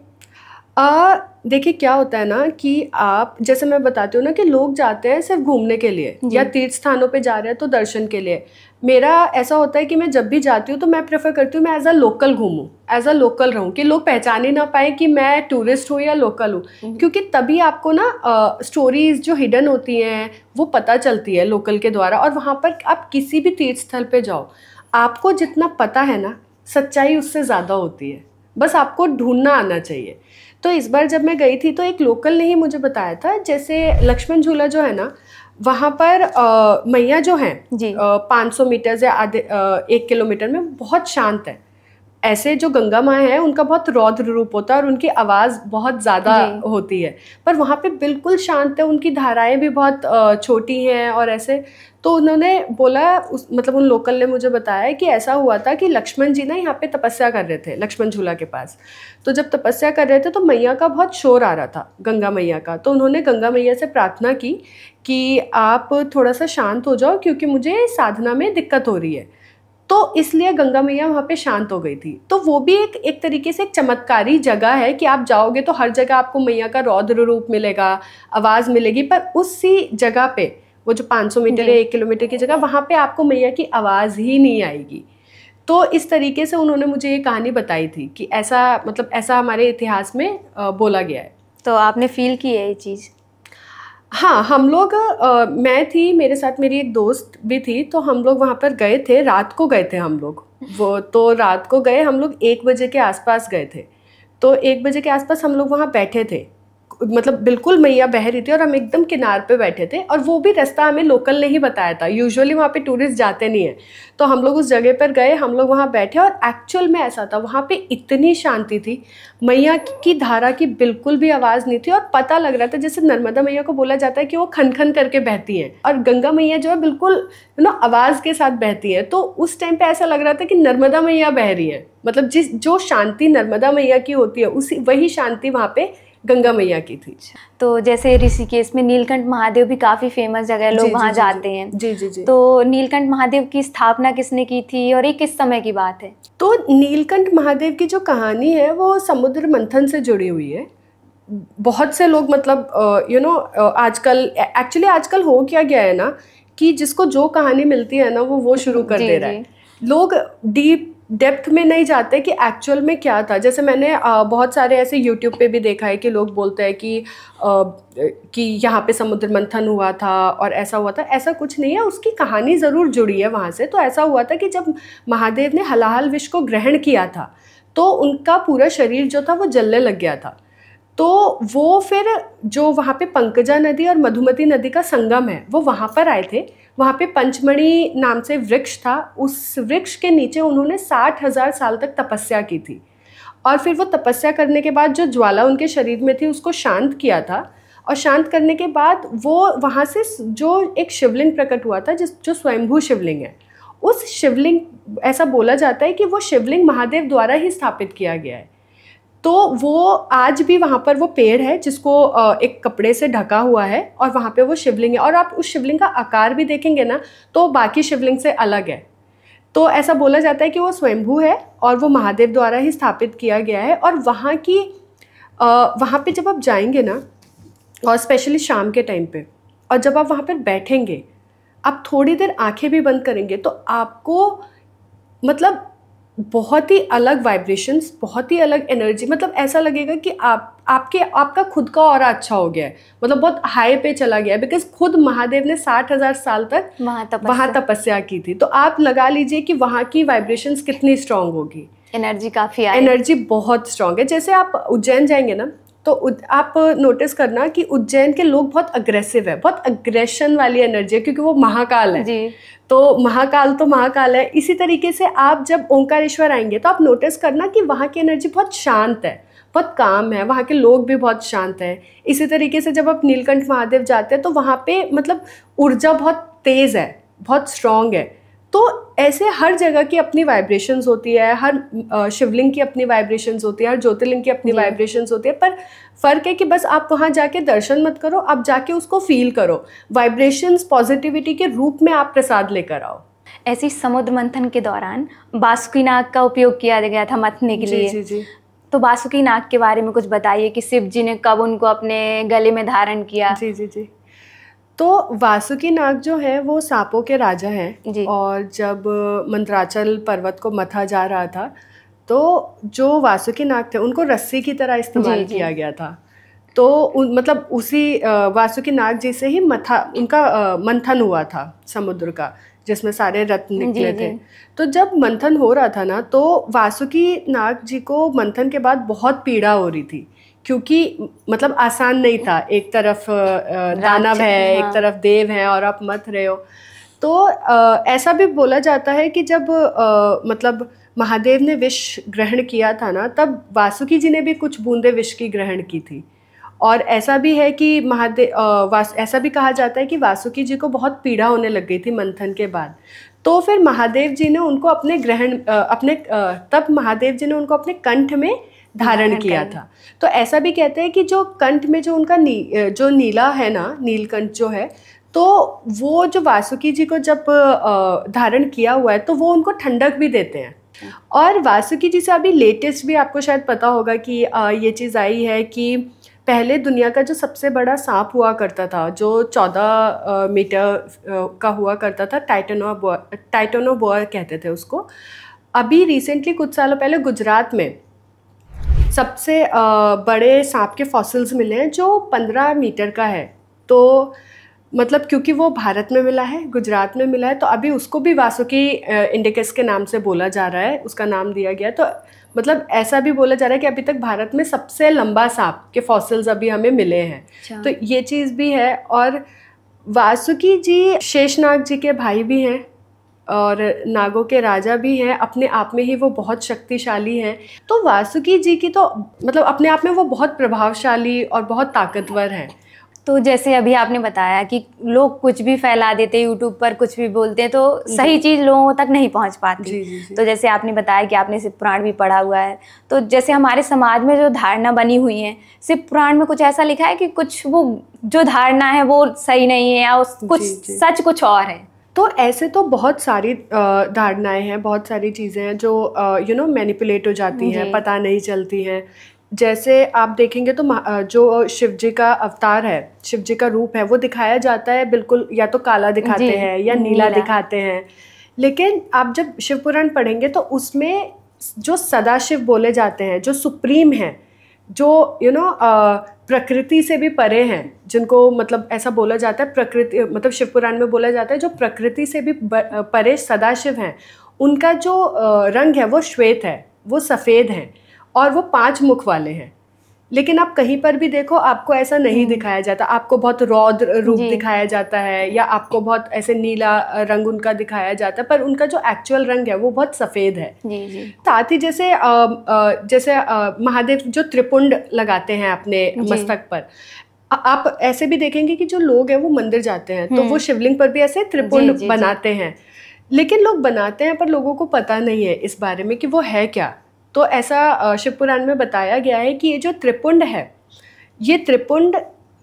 देखिए क्या होता है ना कि आप जैसे मैं बताती हूँ ना कि लोग जाते हैं सिर्फ घूमने के लिए या तीर्थ स्थानों पे जा रहे हैं तो दर्शन के लिए। मेरा ऐसा होता है कि मैं जब भी जाती हूँ तो मैं प्रेफर करती हूँ मैं एज अ लोकल घूमूँ, एज अ लोकल रहूँ, कि लोग पहचान ही ना पाए कि मैं टूरिस्ट हूँ या लोकल हूँ, क्योंकि तभी आपको ना स्टोरीज जो हिडन होती हैं वो पता चलती है लोकल के द्वारा। और वहाँ पर आप किसी भी तीर्थ स्थल पे जाओ, आपको जितना पता है ना सच्चाई उससे ज़्यादा होती है, बस आपको ढूंढना आना चाहिए। तो इस बार जब मैं गई थी तो एक लोकल ने ही मुझे बताया था, जैसे लक्ष्मण झूला जो है ना वहाँ पर मैया जो है 500 मीटर से आधे 1 किलोमीटर में बहुत शांत है। ऐसे जो गंगा माँ है उनका बहुत रौद्र रूप होता है और उनकी आवाज़ बहुत ज़्यादा होती है, पर वहाँ पे बिल्कुल शांत है, उनकी धाराएं भी बहुत छोटी हैं और ऐसे। तो उन्होंने बोला मतलब उन लोकल ने मुझे बताया कि ऐसा हुआ था कि लक्ष्मण जी ना यहाँ पे तपस्या कर रहे थे लक्ष्मण झूला के पास। तो जब तपस्या कर रहे थे तो मैया का बहुत शोर आ रहा था, गंगा मैया का। तो उन्होंने गंगा मैया से प्रार्थना की कि आप थोड़ा सा शांत हो जाओ क्योंकि मुझे साधना में दिक्कत हो रही है। तो इसलिए गंगा मैया वहाँ पे शांत हो गई थी। तो वो भी एक तरीके से एक चमत्कारी जगह है कि आप जाओगे तो हर जगह आपको मैया का रौद्र रूप मिलेगा, आवाज़ मिलेगी, पर उसी जगह पे वो जो 500 मीटर या 1 किलोमीटर की जगह वहाँ पे आपको मैया की आवाज़ ही नहीं आएगी। तो इस तरीके से उन्होंने मुझे ये कहानी बताई थी कि ऐसा मतलब ऐसा हमारे इतिहास में बोला गया है। तो आपने फील की है ये चीज़? हाँ, हम लोग मैं थी, मेरे साथ मेरी एक दोस्त भी थी, तो हम लोग वहाँ पर गए थे, रात को गए थे हम लोग। वो तो रात को गए हम लोग 1 बजे के आसपास गए थे। तो 1 बजे के आसपास हम लोग वहाँ बैठे थे, मतलब बिल्कुल मैया बह रही थी और हम एकदम किनार पे बैठे थे। और वो भी रास्ता हमें लोकल ने ही बताया था, यूजुअली वहाँ पे टूरिस्ट जाते नहीं है। तो हम लोग उस जगह पर गए, हम लोग वहाँ बैठे और एक्चुअल में ऐसा था, वहाँ पे इतनी शांति थी, मैया की धारा की बिल्कुल भी आवाज़ नहीं थी। और पता लग रहा था जैसे नर्मदा मैया को बोला जाता है कि वो खन खन करके बहती हैं और गंगा मैया जो है बिल्कुल आवाज़ के साथ बहती है। तो उस टाइम पे ऐसा लग रहा था कि नर्मदा मैया बह रही है, मतलब जो शांति नर्मदा मैया की होती है वही शांति वहाँ पे गंगा मैया की थी। तो जैसे ऋषिकेश में नीलकंठ महादेव भी काफ़ी फेमस जगह है, लोग वहाँ जाते हैं। जी। तो नीलकंठ महादेव की स्थापना किसने की थी और ये किस समय की बात है? तो नीलकंठ महादेव की जो कहानी है वो समुद्र मंथन से जुड़ी हुई है। बहुत से लोग मतलब आजकल एक्चुअली आजकल हो क्या गया है ना कि जिसको जो कहानी मिलती है ना वो शुरू कर दे रहा है। लोग डीप डेप्थ में नहीं जाते कि एक्चुअल में क्या था। जैसे मैंने बहुत सारे ऐसे यूट्यूब पे भी देखा है कि लोग बोलते हैं कि यहाँ पे समुद्र मंथन हुआ था और ऐसा हुआ था। ऐसा कुछ नहीं है, उसकी कहानी ज़रूर जुड़ी है वहाँ से। तो ऐसा हुआ था कि जब महादेव ने हलाहल विष को ग्रहण किया था तो उनका पूरा शरीर जो था वो जलने लग गया था। तो वो फिर जो वहाँ पे पंकजा नदी और मधुमती नदी का संगम है वो वहाँ पर आए थे। वहाँ पे पंचमणि नाम से वृक्ष था, उस वृक्ष के नीचे उन्होंने 60,000 साल तक तपस्या की थी। और फिर वो तपस्या करने के बाद जो ज्वाला उनके शरीर में थी उसको शांत किया था। और शांत करने के बाद वो वहाँ से जो एक शिवलिंग प्रकट हुआ था जो स्वयंभू शिवलिंग है, उस शिवलिंग, ऐसा बोला जाता है कि वो शिवलिंग महादेव द्वारा ही स्थापित किया गया है। तो वो आज भी वहाँ पर वो पेड़ है जिसको एक कपड़े से ढका हुआ है और वहाँ पे वो शिवलिंग है। और आप उस शिवलिंग का आकार भी देखेंगे ना तो बाकी शिवलिंग से अलग है। तो ऐसा बोला जाता है कि वो स्वयंभू है और वो महादेव द्वारा ही स्थापित किया गया है। और वहाँ पे जब आप जाएंगे ना, और स्पेशली शाम के टाइम पे, और जब आप वहाँ पर बैठेंगे, आप थोड़ी देर आंखें भी बंद करेंगे तो आपको मतलब बहुत ही अलग वाइब्रेशंस, बहुत ही अलग एनर्जी, मतलब ऐसा लगेगा कि आपका खुद का ऑरा अच्छा हो गया है, मतलब बहुत हाई पे चला गया है। बिकॉज खुद महादेव ने 60,000 साल तक वहाँ तपस्या की थी। तो आप लगा लीजिए कि वहाँ की वाइब्रेशंस कितनी स्ट्रांग होगी। एनर्जी काफ़ी है, एनर्जी बहुत स्ट्रांग है। जैसे आप उज्जैन जाएंगे ना तो आप नोटिस करना कि उज्जैन के लोग बहुत अग्रेसिव है, बहुत अग्रेशन वाली एनर्जी है, क्योंकि वो महाकाल है जी। तो महाकाल है। इसी तरीके से आप जब ओंकारेश्वर आएंगे तो आप नोटिस करना कि वहाँ की एनर्जी बहुत शांत है, बहुत काम है, वहाँ के लोग भी बहुत शांत हैं। इसी तरीके से जब आप नीलकंठ महादेव जाते हैं तो वहाँ पे मतलब ऊर्जा बहुत तेज़ है, बहुत स्ट्रॉन्ग है। तो ऐसे हर जगह की अपनी वाइब्रेशंस होती है, हर शिवलिंग की अपनी वाइब्रेशंस होती है, हर ज्योतिर्लिंग की अपनी वाइब्रेशंस होती है। पर फ़र्क है कि बस आप वहाँ जाके दर्शन मत करो, आप जाके उसको फील करो, वाइब्रेशंस पॉजिटिविटी के रूप में आप प्रसाद लेकर आओ। ऐसी समुद्र मंथन के दौरान बासुकी नाग का उपयोग किया गया था मथने के लिए। जी। तो बासुकी नाग के बारे में कुछ बताइए कि शिव जी ने कब उनको अपने गले में धारण किया। जी। तो वासुकी नाग जो है वो सांपों के राजा हैं। और जब मंदराचल पर्वत को मथा जा रहा था तो जो वासुकी नाग थे उनको रस्सी की तरह इस्तेमाल किया गया था। तो मतलब उसी वासुकी नाग जी से ही उनका मंथन हुआ था समुद्र का, जिसमें सारे रत्न निकले थे। तो जब मंथन हो रहा था ना तो वासुकी नाग जी को मंथन के बाद बहुत पीड़ा हो रही थी, क्योंकि मतलब आसान नहीं था। एक तरफ दानव है, एक तरफ देव है और आप मथ रहे हो। तो ऐसा भी बोला जाता है कि जब मतलब महादेव ने विष ग्रहण किया था ना, तब वासुकी जी ने भी कुछ बूंदे विष की ग्रहण की थी। और ऐसा भी है कि ऐसा भी कहा जाता है कि वासुकी जी को बहुत पीड़ा होने लग गई थी मंथन के बाद। तो फिर महादेव जी ने उनको तब महादेव जी ने उनको अपने कंठ में धारण किया था। तो ऐसा भी कहते हैं कि जो कंठ में जो उनका जो नीला है ना, नीलकंठ जो है, तो वो जो वासुकी जी को जब धारण किया हुआ है तो वो उनको ठंडक भी देते हैं। और वासुकी जी से अभी लेटेस्ट भी आपको शायद पता होगा कि ये चीज़ आई है कि पहले दुनिया का जो सबसे बड़ा सांप हुआ करता था, जो 14 मीटर का हुआ करता था, टाइटेनोबोआ कहते थे उसको। अभी रिसेंटली कुछ सालों पहले गुजरात में सबसे बड़े सांप के फॉसिल्स मिले हैं जो 15 मीटर का है। तो मतलब क्योंकि वो भारत में मिला है, गुजरात में मिला है, तो अभी उसको भी वासुकी इंडिकस के नाम से बोला जा रहा है, उसका नाम दिया गया। तो मतलब ऐसा भी बोला जा रहा है कि अभी तक भारत में सबसे लंबा सांप के फॉसिल्स अभी हमें मिले हैं। तो ये चीज़ भी है। और वासुकी जी शेषनाग जी के भाई भी हैं और नागों के राजा भी हैं। अपने आप में ही वो बहुत शक्तिशाली हैं। तो वासुकी जी की तो मतलब अपने आप में वो बहुत प्रभावशाली और बहुत ताकतवर हैं। तो जैसे अभी आपने बताया कि लोग कुछ भी फैला देते हैं, यूट्यूब पर कुछ भी बोलते हैं, तो सही चीज़ लोगों तक नहीं पहुंच पाती। जी। तो जैसे आपने बताया कि आपने शिव पुराण भी पढ़ा हुआ है, तो जैसे हमारे समाज में जो धारणा बनी हुई है, शिव पुराण में कुछ ऐसा लिखा है कि कुछ वो जो धारणा है वो सही नहीं है या कुछ सच कुछ और है। तो ऐसे तो बहुत सारी धारणाएं हैं, बहुत सारी चीज़ें हैं जो मैनिपुलेट हो जाती हैं, पता नहीं चलती हैं। जैसे आप देखेंगे तो जो शिव जी का अवतार है, शिव जी का रूप है, वो दिखाया जाता है बिल्कुल या तो काला दिखाते हैं या नीला दिखाते हैं। लेकिन आप जब शिव पुराण पढ़ेंगे तो उसमें जो सदाशिव बोले जाते हैं, जो सुप्रीम हैं, जो प्रकृति से भी परे हैं, जिनको मतलब ऐसा बोला जाता है, प्रकृति मतलब शिव पुराण में बोला जाता है जो प्रकृति से भी परे सदाशिव हैं, उनका जो रंग है वो श्वेत है, वो सफ़ेद है और वो 5 मुख वाले हैं। लेकिन आप कहीं पर भी देखो आपको ऐसा नहीं दिखाया जाता, आपको बहुत रौद्र रूप दिखाया जाता है या आपको बहुत ऐसे नीला रंग उनका दिखाया जाता है, पर उनका जो एक्चुअल रंग है वो बहुत सफ़ेद है। साथ ही जैसे महादेव जो त्रिपुंड लगाते हैं अपने मस्तक पर, आप ऐसे भी देखेंगे कि जो लोग हैं वो मंदिर जाते हैं तो वो शिवलिंग पर भी ऐसे त्रिपुंड बनाते हैं। लेकिन लोग बनाते हैं पर लोगों को पता नहीं है इस बारे में कि वो है क्या। तो ऐसा शिव पुराण में बताया गया है कि ये जो त्रिपुंड है, ये त्रिपुंड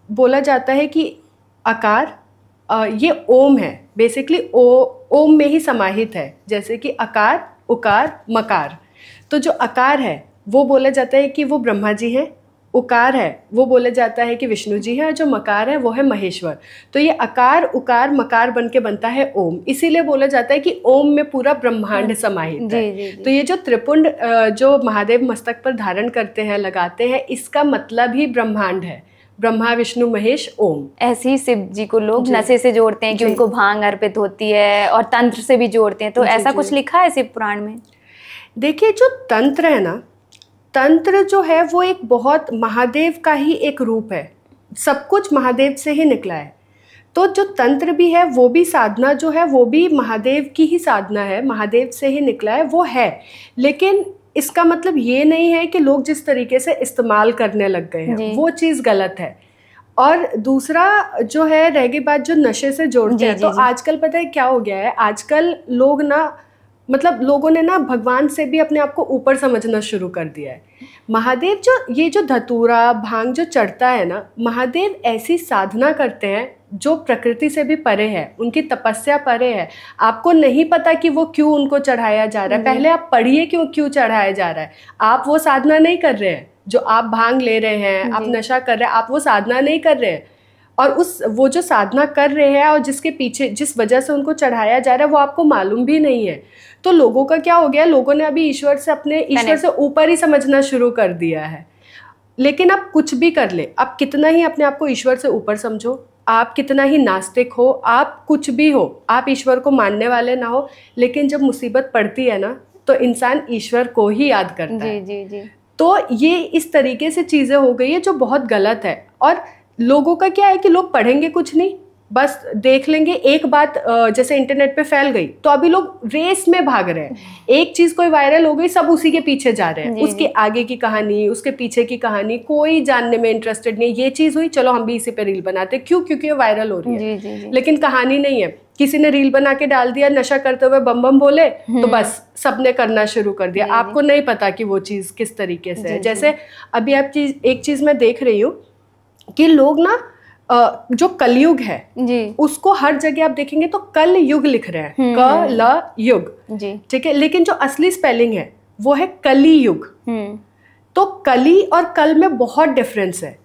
बोला जाता है कि आकार ये ओम है, बेसिकली ओम में ही समाहित है। जैसे कि अकार, उकार, मकार। तो जो अकार है वो बोला जाता है कि वो ब्रह्मा जी हैं, उकार है वो बोला जाता है कि विष्णु जी हैं, और जो मकार है वो है महेश्वर। तो ये अकार, उकार, मकार बन के बनता है ओम। इसीलिए बोला जाता है कि ओम में पूरा ब्रह्मांड समाहित है। तो ये जो त्रिपुंड जो महादेव मस्तक पर धारण करते हैं, लगाते हैं, इसका मतलब ही ब्रह्मांड है, ब्रह्मा विष्णु महेश ओम। ऐसे ही शिव जी को लोग नशे से जोड़ते हैं कि उनको भांग अर्पित होती है, और तंत्र से भी जोड़ते हैं। तो ऐसा कुछ लिखा है शिव पुराण में? देखिए, जो तंत्र है ना, तंत्र जो है वो एक बहुत महादेव का ही एक रूप है, सब कुछ महादेव से ही निकला है। तो जो तंत्र भी है वो भी साधना जो है वो भी महादेव की ही साधना है, महादेव से ही निकला है, वो है। लेकिन इसका मतलब ये नहीं है कि लोग जिस तरीके से इस्तेमाल करने लग गए हैं वो चीज़ गलत है। और दूसरा जो है, रह गई बात जो नशे से जोड़ते हैं, तो आजकल पता है क्या हो गया है, आजकल लोग ना मतलब लोगों ने ना भगवान से भी अपने आप को ऊपर समझना शुरू कर दिया है। महादेव ये जो धतूरा भांग जो चढ़ता है ना, महादेव ऐसी साधना करते हैं जो प्रकृति से भी परे है, उनकी तपस्या परे है। आपको नहीं पता कि वो क्यों उनको चढ़ाया जा रहा है, पहले आप पढ़िए क्यों चढ़ाया जा रहा है। आप वो साधना नहीं कर रहे हैं, जो आप भांग ले रहे हैं, आप नशा कर रहे हैं, आप वो साधना नहीं कर रहे हैं। और वो जो साधना कर रहे हैं और जिसके पीछे जिस वजह से उनको चढ़ाया जा रहा है वो आपको मालूम भी नहीं है। तो लोगों का क्या हो गया, लोगों ने अभी ईश्वर से ऊपर ही समझना शुरू कर दिया है। लेकिन आप कुछ भी कर ले, आप कितना ही अपने आप को ईश्वर से ऊपर समझो, आप कितना ही नास्तिक हो, आप कुछ भी हो, आप ईश्वर को मानने वाले ना हो, लेकिन जब मुसीबत पड़ती है ना तो इंसान ईश्वर को ही याद करता है। जी। तो ये इस तरीके से चीज़ें हो गई है जो बहुत गलत है। और लोगों का क्या है कि लोग पढ़ेंगे कुछ नहीं, बस देख लेंगे एक बात जैसे इंटरनेट पे फैल गई तो अभी लोग रेस में भाग रहे हैं। एक चीज़ कोई वायरल हो गई, सब उसी के पीछे जा रहे हैं, उसके आगे की कहानी, उसके पीछे की कहानी कोई जानने में इंटरेस्टेड नहीं है। ये चीज़ हुई, चलो हम भी इसी पे रील बनाते, क्योंकि ये वायरल हो रही है। लेकिन कहानी नहीं है, किसी ने रील बना के डाल दिया, नशा करते हुए बम बम बोले तो बस सबने करना शुरू कर दिया। आपको नहीं पता कि वो चीज़ किस तरीके से है। जैसे अभी आप एक चीज़ मैं देख रही हूँ कि लोग ना जो कलयुग है उसको हर जगह आप देखेंगे तो कल युग लिख रहे हैं, कलयुग, ठीक है, लेकिन जो असली स्पेलिंग है वो है कली युग। तो कली और कल में बहुत डिफरेंस है।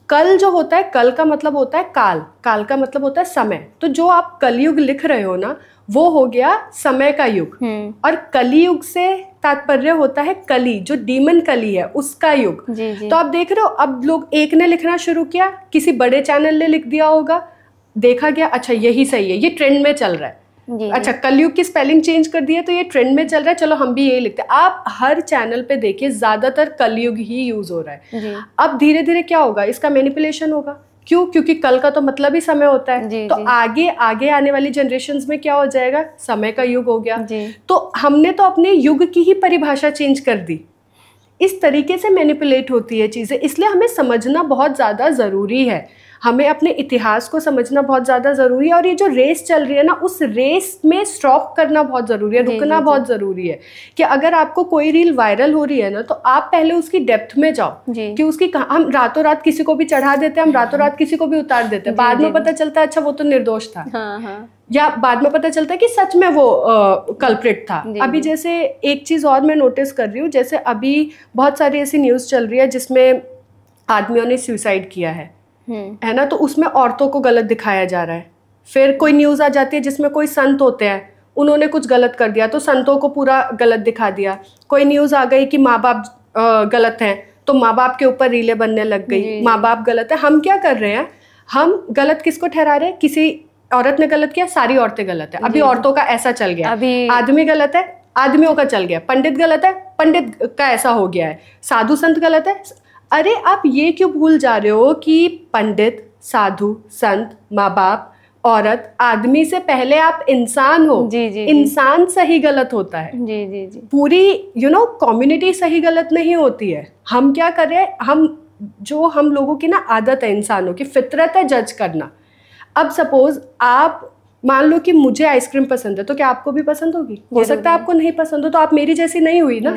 कल जो होता है, कल का मतलब होता है काल, काल का मतलब होता है समय। तो जो आप कलयुग लिख रहे हो ना, वो हो गया समय का युग। और कलियुग से तात्पर्य होता है कली, जो डीमन कली है उसका युग। तो आप देख रहे हो, अब लोग एक ने लिखना शुरू किया, किसी बड़े चैनल ने लिख दिया होगा, देखा गया अच्छा यही सही है, ये ट्रेंड में चल रहा है। अच्छा, कलयुग की स्पेलिंग चेंज कर दी है तो ये ट्रेंड में चल रहा है, चलो हम भी यही लिखते हैं। आप हर चैनल पे देखिए ज्यादातर कलयुग ही यूज हो रहा है। अब धीरे धीरे क्या होगा, इसका मैनिपुलेशन होगा। क्यों? क्योंकि कल का तो मतलब ही समय होता है। तो आगे आगे आने वाली जनरेशन्स में क्या हो जाएगा, समय का युग हो गया। तो हमने तो अपने युग की ही परिभाषा चेंज कर दी। इस तरीके से मैनिपुलेट होती है चीजें, इसलिए हमें समझना बहुत ज्यादा जरूरी है। हमें अपने इतिहास को समझना बहुत ज़्यादा ज़रूरी है, और ये जो रेस चल रही है ना, उस रेस में स्टॉप करना बहुत ज़रूरी है, रुकना बहुत ज़रूरी है। कि अगर आपको कोई रील वायरल हो रही है ना, तो आप पहले उसकी डेप्थ में जाओ कि उसकी, हम रातों रात किसी को भी चढ़ा देते हैं, हम रातों रात किसी को भी उतार देते हैं, बाद में पता चलता है अच्छा वो तो निर्दोष था, या बाद में पता चलता है कि सच में वो कल्प्रिट था। अभी जैसे एक चीज़ और मैं नोटिस कर रही हूँ, जैसे अभी बहुत सारी ऐसी न्यूज़ चल रही है जिसमें आदमियों ने सुसाइड किया है ना, तो उसमें औरतों को गलत दिखाया जा रहा है। फिर कोई न्यूज़ आ जाती है जिसमें कोई संत होते हैं, उन्होंने कुछ गलत कर दिया तो संतों को पूरा गलत दिखा दिया। कोई न्यूज़ आ गई कि माँ बाप गलत हैं, तो माँ बाप के ऊपर रीलें बनने लग गई, माँ बाप गलत है। हम क्या कर रहे हैं, हम गलत किसको ठहरा रहे हैं? किसी औरत ने गलत किया, सारी औरतें गलत है। अभी औरतों का ऐसा चल गया, आदमी गलत है, आदमियों का चल गया, पंडित गलत है, पंडित का ऐसा हो गया है, साधु संत गलत है। अरे आप ये क्यों भूल जा रहे हो कि पंडित, साधु, संत, माँ बाप, औरत, आदमी से पहले आप इंसान हो। इंसान सही गलत होता है। पूरी कम्युनिटी सही गलत नहीं होती है। हम क्या कर रहे हैं, हम लोगों की ना आदत है, इंसानों की फितरत है जज करना। अब सपोज आप मान लो कि मुझे आइसक्रीम पसंद है, तो क्या आपको भी पसंद होगी? हो सकता है आपको नहीं पसंद हो, तो आप मेरी जैसी नहीं हुई ना।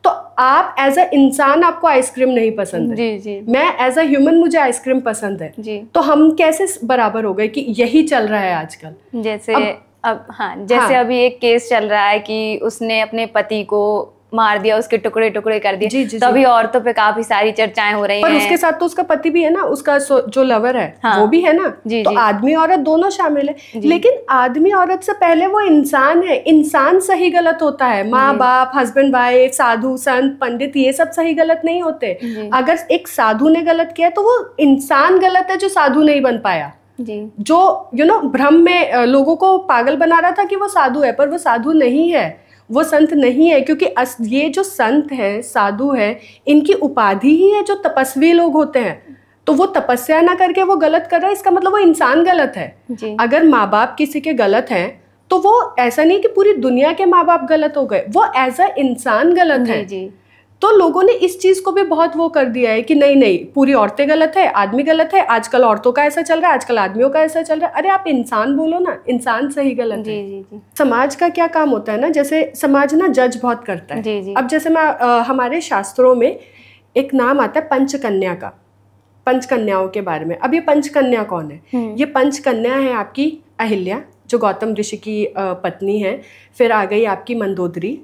तो आप एज अ इंसान, आपको आइसक्रीम नहीं पसंद है, मैं एज अ ह्यूमन, मुझे आइसक्रीम पसंद है, तो हम कैसे बराबर हो गए कि यही चल रहा है आजकल? जैसे अभी एक केस चल रहा है कि उसने अपने पति को मार दिया, उसके टुकड़े टुकड़े कर दिए, तो अभी औरतों पे काफी सारी चर्चाएं हो रही हैं। पर उसके साथ तो उसका पति भी है ना, उसका जो लवर है वो भी है ना, तो आदमी औरत दोनों शामिल है। लेकिन आदमी औरत से पहले वो इंसान है। इंसान सही गलत होता है, माँ बाप, हस्बैंड वाइफ, साधु संत, पंडित, ये सब सही गलत नहीं होते। अगर एक साधु ने गलत किया तो वो इंसान गलत है जो साधु नहीं बन पाया, जो भ्रम में लोगों को पागल बना रहा था कि वो साधु है, पर वो साधु नहीं है, वो संत नहीं है। क्योंकि ये जो संत है, साधु है, इनकी उपाधि ही है जो तपस्वी लोग होते हैं। तो वो तपस्या ना करके वो गलत कर रहा है, इसका मतलब वो इंसान गलत है। अगर माँ बाप किसी के गलत हैं, तो वो ऐसा नहीं कि पूरी दुनिया के माँ बाप गलत हो गए, वो एज अ इंसान गलत है। तो लोगों ने इस चीज को भी बहुत वो कर दिया है कि नहीं नहीं, पूरी औरतें गलत है, आदमी गलत है, आजकल औरतों का ऐसा चल रहा है, आजकल आदमियों का ऐसा चल रहा है। अरे आप इंसान बोलो ना, इंसान सही गलत है। समाज का क्या काम होता है ना, जैसे समाज ना जज बहुत करता है। अब जैसे मैं हमारे शास्त्रों में एक नाम आता है पंचकन्या का, पंचकन्याओं के बारे में। अब ये पंचकन्या कौन है? ये पंचकन्या है आपकी अहिल्या, जो गौतम ऋषि की पत्नी है। फिर आ गई आपकी मंदोदरी,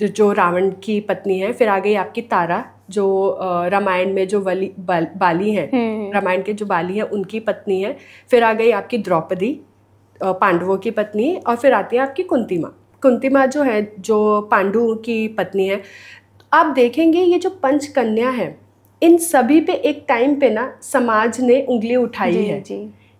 जो रावण की पत्नी है। फिर आ गई आपकी तारा, जो रामायण में जो बाली हैं, रामायण के जो बाली हैं उनकी पत्नी है। फिर आ गई आपकी द्रौपदी, पांडवों की पत्नी। और फिर आती है आपकी कुंती माँ। कुंती माँ जो है, जो पांडु की पत्नी है। आप देखेंगे ये जो पंचकन्या है, इन सभी पे एक टाइम पे ना समाज ने उंगली उठाई है।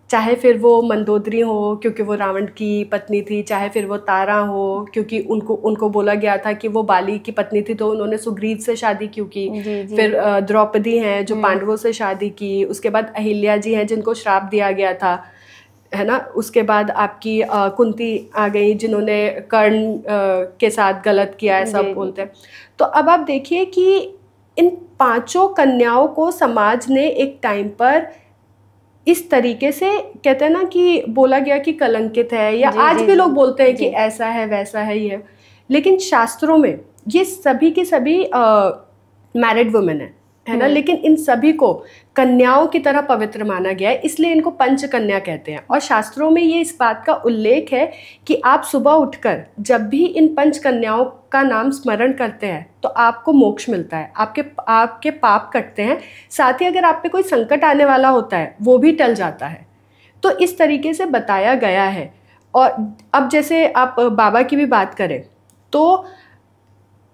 चाहे फिर वो मंदोदरी हो क्योंकि वो रावण की पत्नी थी, चाहे फिर वो तारा हो क्योंकि उनको बोला गया था कि वो बाली की पत्नी थी तो उन्होंने सुग्रीव से शादी क्यों की। फिर द्रौपदी हैं जो पांडवों से शादी की। उसके बाद अहिल्या जी हैं जिनको श्राप दिया गया था, है ना। उसके बाद आपकी कुंती आ गई जिन्होंने कर्ण के साथ गलत किया है, सब बोलते हैं। तो अब आप देखिए कि इन पांचों कन्याओं को समाज ने एक टाइम पर इस तरीके से, कहते हैं ना कि बोला गया कि कलंकित है, या आज भी लोग बोलते हैं कि ऐसा है वैसा है ये। लेकिन शास्त्रों में ये सभी के सभी मैरिड वुमेन है ना, लेकिन इन सभी को कन्याओं की तरह पवित्र माना गया है, इसलिए इनको पंचकन्या कहते हैं। और शास्त्रों में ये इस बात का उल्लेख है कि आप सुबह उठकर जब भी इन पंचकन्याओं का नाम स्मरण करते हैं तो आपको मोक्ष मिलता है, आपके पाप कटते हैं, साथ ही अगर आप पे कोई संकट आने वाला होता है वो भी टल जाता है। तो इस तरीके से बताया गया है। और अब जैसे आप बाबा की भी बात करें तो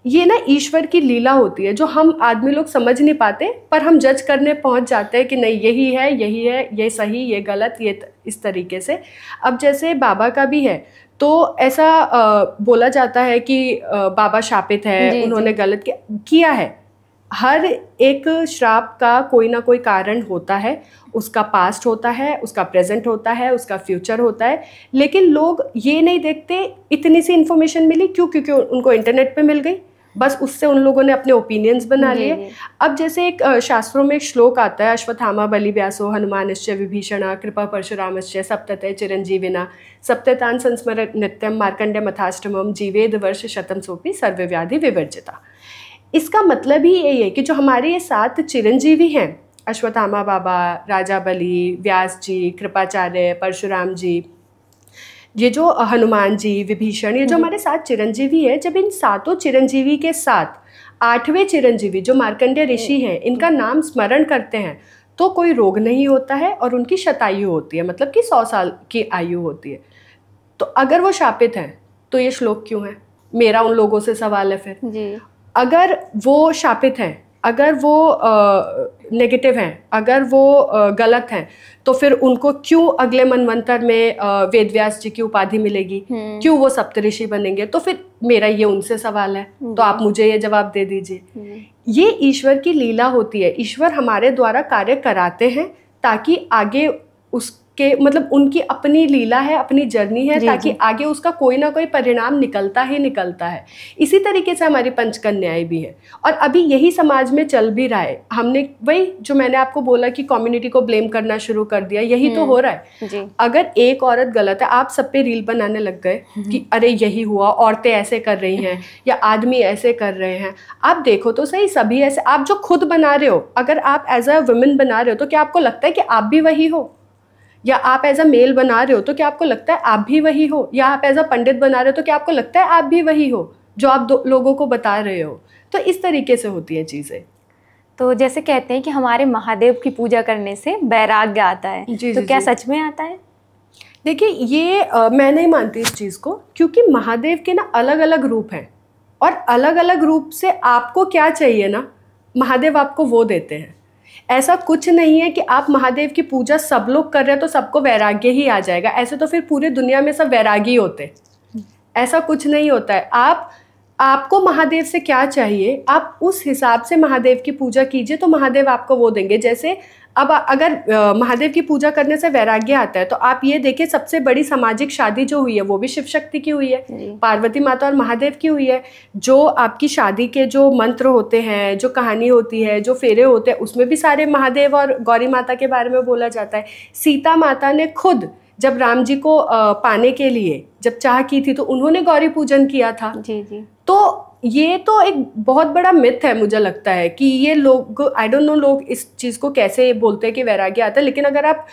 ये ना ईश्वर की लीला होती है जो हम आदमी लोग समझ नहीं पाते, पर हम जज करने पहुंच जाते हैं कि नहीं यही है, ये सही, ये गलत, ये इस तरीके से। अब जैसे बाबा का भी है तो ऐसा बोला जाता है कि बाबा शापित है, उन्होंने गलत किया है। हर एक श्राप का कोई ना कोई कारण होता है, उसका पास्ट होता है, उसका प्रेजेंट होता है, उसका फ्यूचर होता है। लेकिन लोग ये नहीं देखते, इतनी सी इन्फॉर्मेशन मिली क्यों, क्योंकि उनको इंटरनेट पे मिल गई, बस उससे उन लोगों ने अपने ओपिनियंस बना लिए। अब जैसे एक शास्त्रों में एक श्लोक आता है, अश्वत्थामा बलि व्यासो हनुमानश्च विभीषण कृपा परशुरामश्च सप्तते चिरंजीविना सप्ततान संस्मर नित्यम मार्कंडे मथाष्टमम जीवेद वर्ष शतम सोपी सर्वव्याधि विवर्जिता। इसका मतलब ही यही है कि जो हमारे ये 7 चिरंजीवी हैं, अश्वत्थामा बाबा, राजा बलि, व्यास जी, कृपाचार्य, परशुराम जी, ये जो हनुमान जी, विभीषण, ये जो हमारे 7 चिरंजीवी है, जब इन 7 चिरंजीवी के साथ 8वें चिरंजीवी जो मार्कंडेय ऋषि हैं इनका नाम स्मरण करते हैं तो कोई रोग नहीं होता है और उनकी शतायु होती है, मतलब कि 100 साल की आयु होती है। तो अगर वो शापित हैं तो ये श्लोक क्यों है, मेरा उन लोगों से सवाल है फिर जी। अगर वो शापित हैं, अगर वो नेगेटिव हैं, अगर वो गलत हैं, तो फिर उनको क्यों अगले मनवंतर में वेदव्यास जी की उपाधि मिलेगी, क्यों वो सप्तऋषि बनेंगे? तो फिर मेरा ये उनसे सवाल है, तो आप मुझे ये जवाब दे दीजिए। ये ईश्वर की लीला होती है, ईश्वर हमारे द्वारा कार्य कराते हैं ताकि आगे उसके मतलब उनकी अपनी लीला है, अपनी जर्नी है, ताकि आगे उसका कोई ना कोई परिणाम निकलता ही निकलता है। इसी तरीके से हमारी पंचकन्याएं भी हैं और अभी यही समाज में चल भी रहा है। हमने वही जो मैंने आपको बोला कि कम्युनिटी को ब्लेम करना शुरू कर दिया, यही तो हो रहा है। अगर एक औरत गलत है, आप सब पे रील बनाने लग गए कि अरे यही हुआ, औरतें ऐसे कर रही हैं या आदमी ऐसे कर रहे हैं। आप देखो तो सही, सभी ऐसे। आप जो खुद बना रहे हो, अगर आप एज अ वुमेन बना रहे हो तो क्या आपको लगता है कि आप भी वही हो? या आप एज अ मेल बना रहे हो तो क्या आपको लगता है आप भी वही हो? या आप एज अ पंडित बना रहे हो तो क्या आपको लगता है आप भी वही हो जो आप लोगों को बता रहे हो? तो इस तरीके से होती हैं चीज़ें। तो जैसे कहते हैं कि हमारे महादेव की पूजा करने से वैराग्य आता है, तो क्या सच में आता है? देखिए, ये मैं नहीं मानती इस चीज़ को, क्योंकि महादेव के ना अलग अलग रूप हैं और अलग अलग रूप से आपको क्या चाहिए ना, महादेव आपको वो देते हैं। ऐसा कुछ नहीं है कि आप महादेव की पूजा सब लोग कर रहे हैं तो सबको वैराग्य ही आ जाएगा। ऐसे तो फिर पूरे दुनिया में सब वैरागी होते, ऐसा कुछ नहीं होता है। आपको महादेव से क्या चाहिए, आप उस हिसाब से महादेव की पूजा कीजिए तो महादेव आपको वो देंगे। जैसे अब अगर महादेव की पूजा करने से वैराग्य आता है तो आप ये देखिए, सबसे बड़ी सामाजिक शादी जो हुई है वो भी शिव शक्ति की हुई है, पार्वती माता और महादेव की हुई है। जो आपकी शादी के जो मंत्र होते हैं, जो कहानी होती है, जो फेरे होते हैं, उसमें भी सारे महादेव और गौरी माता के बारे में बोला जाता है। सीता माता ने खुद जब राम जी को पाने के लिए जब चाह की थी तो उन्होंने गौरी पूजन किया था। जी। तो ये तो एक बहुत बड़ा मिथ है, मुझे लगता है कि ये लोग, आई डोंट नो लोग इस चीज़ को कैसे बोलते हैं कि वैराग्य आता है। लेकिन अगर आप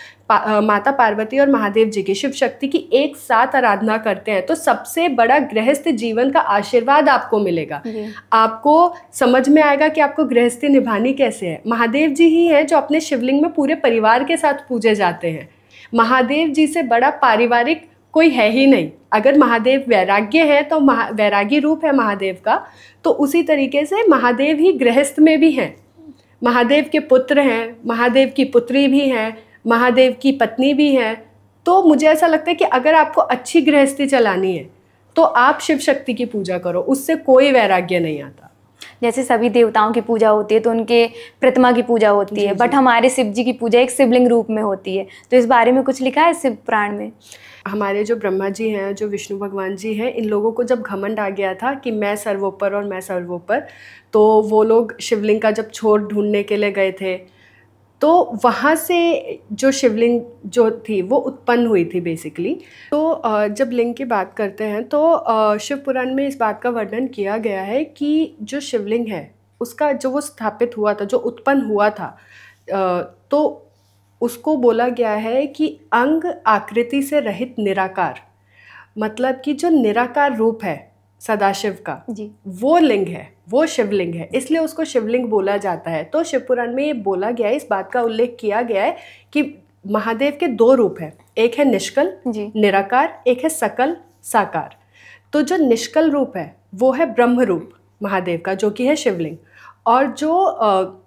माता पार्वती और महादेव जी की, शिव शक्ति की एक साथ आराधना करते हैं तो सबसे बड़ा गृहस्थ जीवन का आशीर्वाद आपको मिलेगा। आपको समझ में आएगा कि आपको गृहस्थी निभानी कैसे है। महादेव जी ही हैं जो अपने शिवलिंग में पूरे परिवार के साथ पूजे जाते हैं। महादेव जी से बड़ा पारिवारिक कोई है ही नहीं। अगर महादेव वैराग्य है तो वैरागी रूप है महादेव का, तो उसी तरीके से महादेव ही गृहस्थ में भी हैं। महादेव के पुत्र हैं, महादेव की पुत्री भी हैं, महादेव की पत्नी भी हैं। तो मुझे ऐसा लगता है कि अगर आपको अच्छी गृहस्थी चलानी है तो आप शिव शक्ति की पूजा करो, उससे कोई वैराग्य नहीं आता। जैसे सभी देवताओं की पूजा होती है तो उनके प्रतिमा की पूजा होती है, बट हमारे शिव जी की पूजा एक शिवलिंग रूप में होती है। तो इस बारे में कुछ लिखा है शिव पुराण में? हमारे जो ब्रह्मा जी हैं, जो विष्णु भगवान जी हैं, इन लोगों को जब घमंड आ गया था कि मैं सर्वोपर और मैं सर्वोपर, तो वो लोग शिवलिंग का जब छोर ढूंढने के लिए गए थे तो वहाँ से जो शिवलिंग जो थी वो उत्पन्न हुई थी बेसिकली। तो जब लिंग की बात करते हैं तो शिव पुराण में इस बात का वर्णन किया गया है कि जो शिवलिंग है उसका जो वो स्थापित हुआ था, जो उत्पन्न हुआ था, तो उसको बोला गया है कि अंग आकृति से रहित निराकार, मतलब कि जो निराकार रूप है सदाशिव का जी, वो लिंग है, वो शिवलिंग है, इसलिए उसको शिवलिंग बोला जाता है। तो शिव पुराण में ये बोला गया है, इस बात का उल्लेख किया गया है कि महादेव के 2 रूप हैं, एक है निष्कल निराकार, एक है सकल साकार। तो जो निष्कल रूप है वो है ब्रह्म रूप महादेव का, जो कि है शिवलिंग, और जो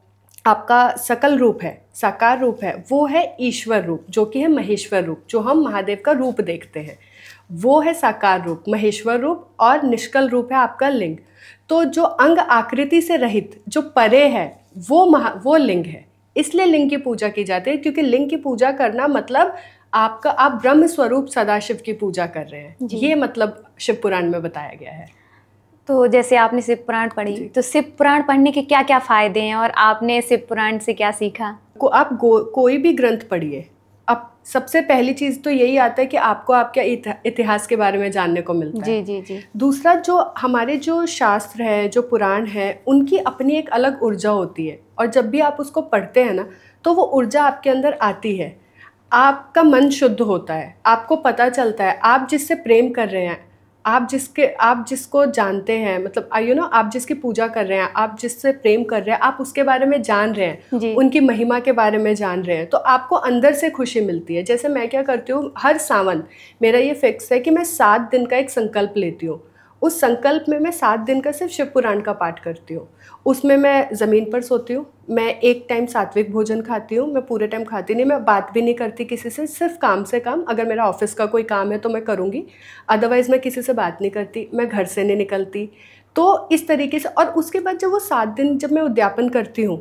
आपका सकल रूप है, साकार रूप है, वो है ईश्वर रूप, जो कि है महेश्वर रूप, जो हम महादेव का रूप देखते हैं, वो है साकार रूप, महेश्वर रूप, और निष्कल रूप है आपका लिंग। तो जो अंग आकृति से रहित जो परे है वो लिंग है, इसलिए लिंग की पूजा की जाती है, क्योंकि लिंग की पूजा करना मतलब आप ब्रह्म स्वरूप सदाशिव की पूजा कर रहे हैं, ये मतलब शिव पुराण में बताया गया है। तो जैसे आपने शिव पुराण पढ़ी, तो शिव पुराण पढ़ने के क्या क्या फायदे हैं और आपने शिव पुराण से क्या सीखा? आप कोई भी ग्रंथ पढ़िए, अब सबसे पहली चीज़ तो यही आता है कि आपको आपके इतिहास के बारे में जानने को मिलता है। जी जी जी। दूसरा, जो हमारे जो शास्त्र है, जो पुराण है, उनकी अपनी एक अलग ऊर्जा होती है, और जब भी आप उसको पढ़ते हैं ना तो वो ऊर्जा आपके अंदर आती है, आपका मन शुद्ध होता है, आपको पता चलता है आप जिससे प्रेम कर रहे हैं, आप जिसको जानते हैं, मतलब आप जिसकी पूजा कर रहे हैं, आप जिससे प्रेम कर रहे हैं, आप उसके बारे में जान रहे हैं, उनकी महिमा के बारे में जान रहे हैं, तो आपको अंदर से खुशी मिलती है। जैसे मैं क्या करती हूँ, हर सावन मेरा ये फिक्स है कि मैं 7 दिन का एक संकल्प लेती हूँ। उस संकल्प में मैं 7 दिन का सिर्फ शिव पुराण का पाठ करती हूँ। उसमें मैं ज़मीन पर सोती हूँ, मैं एक टाइम सात्विक भोजन खाती हूँ, मैं पूरे टाइम खाती नहीं, मैं बात भी नहीं करती किसी से, सिर्फ काम से काम। अगर मेरा ऑफिस का कोई काम है तो मैं करूँगी, अदरवाइज़ मैं किसी से बात नहीं करती, मैं घर से नहीं निकलती। तो इस तरीके से, और उसके बाद जब वो 7 दिन जब मैं उद्यापन करती हूँ,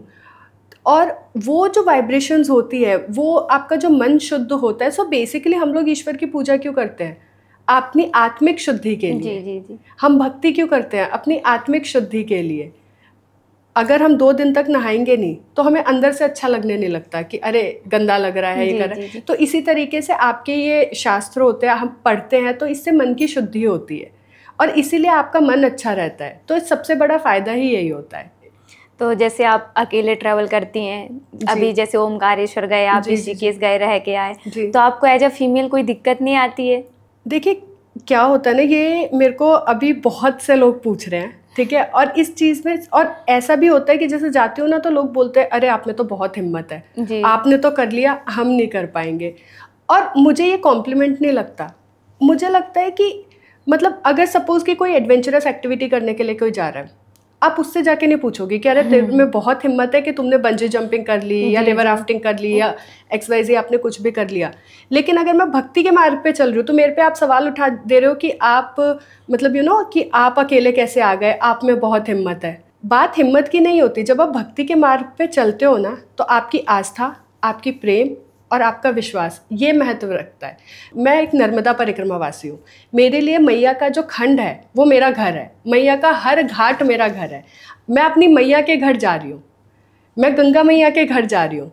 और वो जो वाइब्रेशंस होती है, वो आपका जो मन शुद्ध होता है। सो बेसिकली हम लोग ईश्वर की पूजा क्यों करते हैं? अपनी आत्मिक शुद्धि के लिए। जी। हम भक्ति क्यों करते हैं? अपनी आत्मिक शुद्धि के लिए। अगर हम 2 दिन तक नहाएंगे नहीं तो हमें अंदर से अच्छा लगने नहीं लगता कि अरे गंदा लग रहा है, ये कर रहा है। तो इसी तरीके से आपके ये शास्त्र होते हैं, हम पढ़ते हैं, तो इससे मन की शुद्धि होती है और इसीलिए आपका मन अच्छा रहता है। तो सबसे बड़ा फ़ायदा ही यही होता है। तो जैसे आप अकेले ट्रैवल करती हैं, अभी जैसे ओमकारेश्वर गए आप, ऋषिकेश गए, रह के आए, तो आपको एज अ फीमेल कोई दिक्कत नहीं आती है? देखिए क्या होता है ना, ये मेरे को अभी बहुत से लोग पूछ रहे हैं, ठीक है, और इस चीज़ में, और ऐसा भी होता है कि जैसे जाती हूँ ना तो लोग बोलते हैं अरे आप में तो बहुत हिम्मत है, आपने तो कर लिया, हम नहीं कर पाएंगे। और मुझे ये कॉम्प्लीमेंट नहीं लगता। मुझे लगता है कि मतलब अगर सपोज़ कि कोई एडवेंचरस एक्टिविटी करने के लिए कोई जा रहा है, आप उससे जाके नहीं पूछोगे कि अरे तेरे में बहुत हिम्मत है कि तुमने बंजी जंपिंग कर ली या रिवर राफ्टिंग कर ली या XYZ आपने कुछ भी कर लिया। लेकिन अगर मैं भक्ति के मार्ग पे चल रही हूँ तो मेरे पे आप सवाल उठा दे रहे हो कि आप मतलब कि आप अकेले कैसे आ गए, आप में बहुत हिम्मत है। बात हिम्मत की नहीं होती। जब आप भक्ति के मार्ग पे चलते हो ना तो आपकी आस्था, आपकी प्रेम और आपका विश्वास ये महत्व रखता है। मैं एक नर्मदा परिक्रमा वासी हूँ। मेरे लिए मैया का जो खंड है वो मेरा घर है, मैया का हर घाट मेरा घर है। मैं अपनी मैया के घर जा रही हूँ, मैं गंगा मैया के घर जा रही हूँ,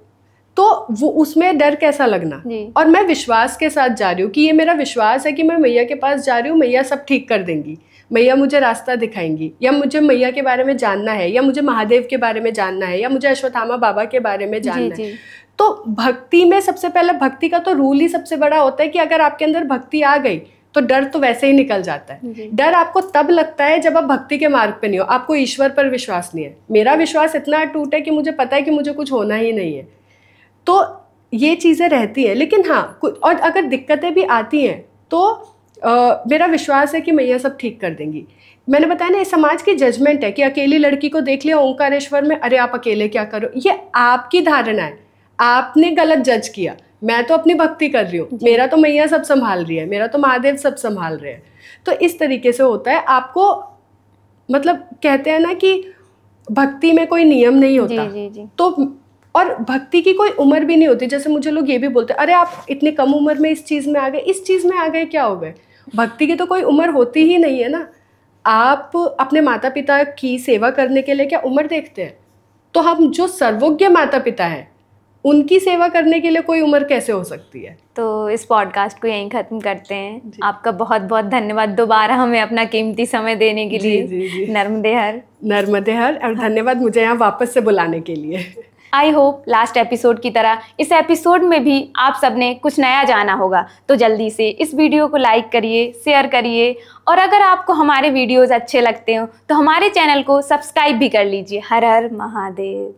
तो वो उसमें डर कैसा लगना। और मैं विश्वास के साथ जा रही हूँ कि ये मेरा विश्वास है कि मैं मैया के पास जा रही हूँ, मैया सब ठीक कर देंगी, मैया मुझे रास्ता दिखाएंगी, या मुझे मैया के बारे में जानना है, या मुझे महादेव के बारे में जानना है, या मुझे अश्वत्थामा बाबा के बारे में जानना है। तो भक्ति में सबसे पहले, भक्ति का तो रूल ही सबसे बड़ा होता है कि अगर आपके अंदर भक्ति आ गई तो डर तो वैसे ही निकल जाता है। डर आपको तब लगता है जब आप भक्ति के मार्ग पे नहीं हो, आपको ईश्वर पर विश्वास नहीं है। मेरा विश्वास इतना अटूट है कि मुझे पता है कि मुझे कुछ होना ही नहीं है। तो ये चीज़ें रहती है। लेकिन हाँ, और अगर दिक्कतें भी आती हैं तो मेरा विश्वास है कि मैया सब ठीक कर देंगी। मैंने बताया ना, ये समाज की जजमेंट है कि अकेली लड़की को देख लिया ओंकारेश्वर में, अरे आप अकेले क्या करो, ये आपकी धारणा है, आपने गलत जज किया। मैं तो अपनी भक्ति कर रही हूँ, मेरा तो मैया सब संभाल रही है, मेरा तो महादेव सब संभाल रहे हैं। तो इस तरीके से होता है। आपको मतलब कहते हैं ना कि भक्ति में कोई नियम नहीं होता। तो और भक्ति की कोई उम्र भी नहीं होती। जैसे मुझे लोग ये भी बोलते हैं अरे आप इतनी कम उम्र में इस चीज़ में आ गए, इस चीज़ में आ गए क्या हो गए। भक्ति की तो कोई उम्र होती ही नहीं है ना। आप अपने माता पिता की सेवा करने के लिए क्या उम्र देखते हैं? तो हम जो सर्वज्ञ माता पिता हैं उनकी सेवा करने के लिए कोई उम्र कैसे हो सकती है। तो इस पॉडकास्ट को यहीं ख़त्म करते हैं। आपका बहुत बहुत धन्यवाद दोबारा हमें अपना कीमती समय देने के लिए। जी। नर्मदे हर। और धन्यवाद मुझे यहाँ वापस से बुलाने के लिए। आई होप लास्ट एपिसोड की तरह इस एपिसोड में भी आप सबने कुछ नया जाना होगा। तो जल्दी से इस वीडियो को लाइक करिए, शेयर करिए, और अगर आपको हमारे वीडियोज़ अच्छे लगते हो तो हमारे चैनल को सब्सक्राइब भी कर लीजिए। हर हर महादेव।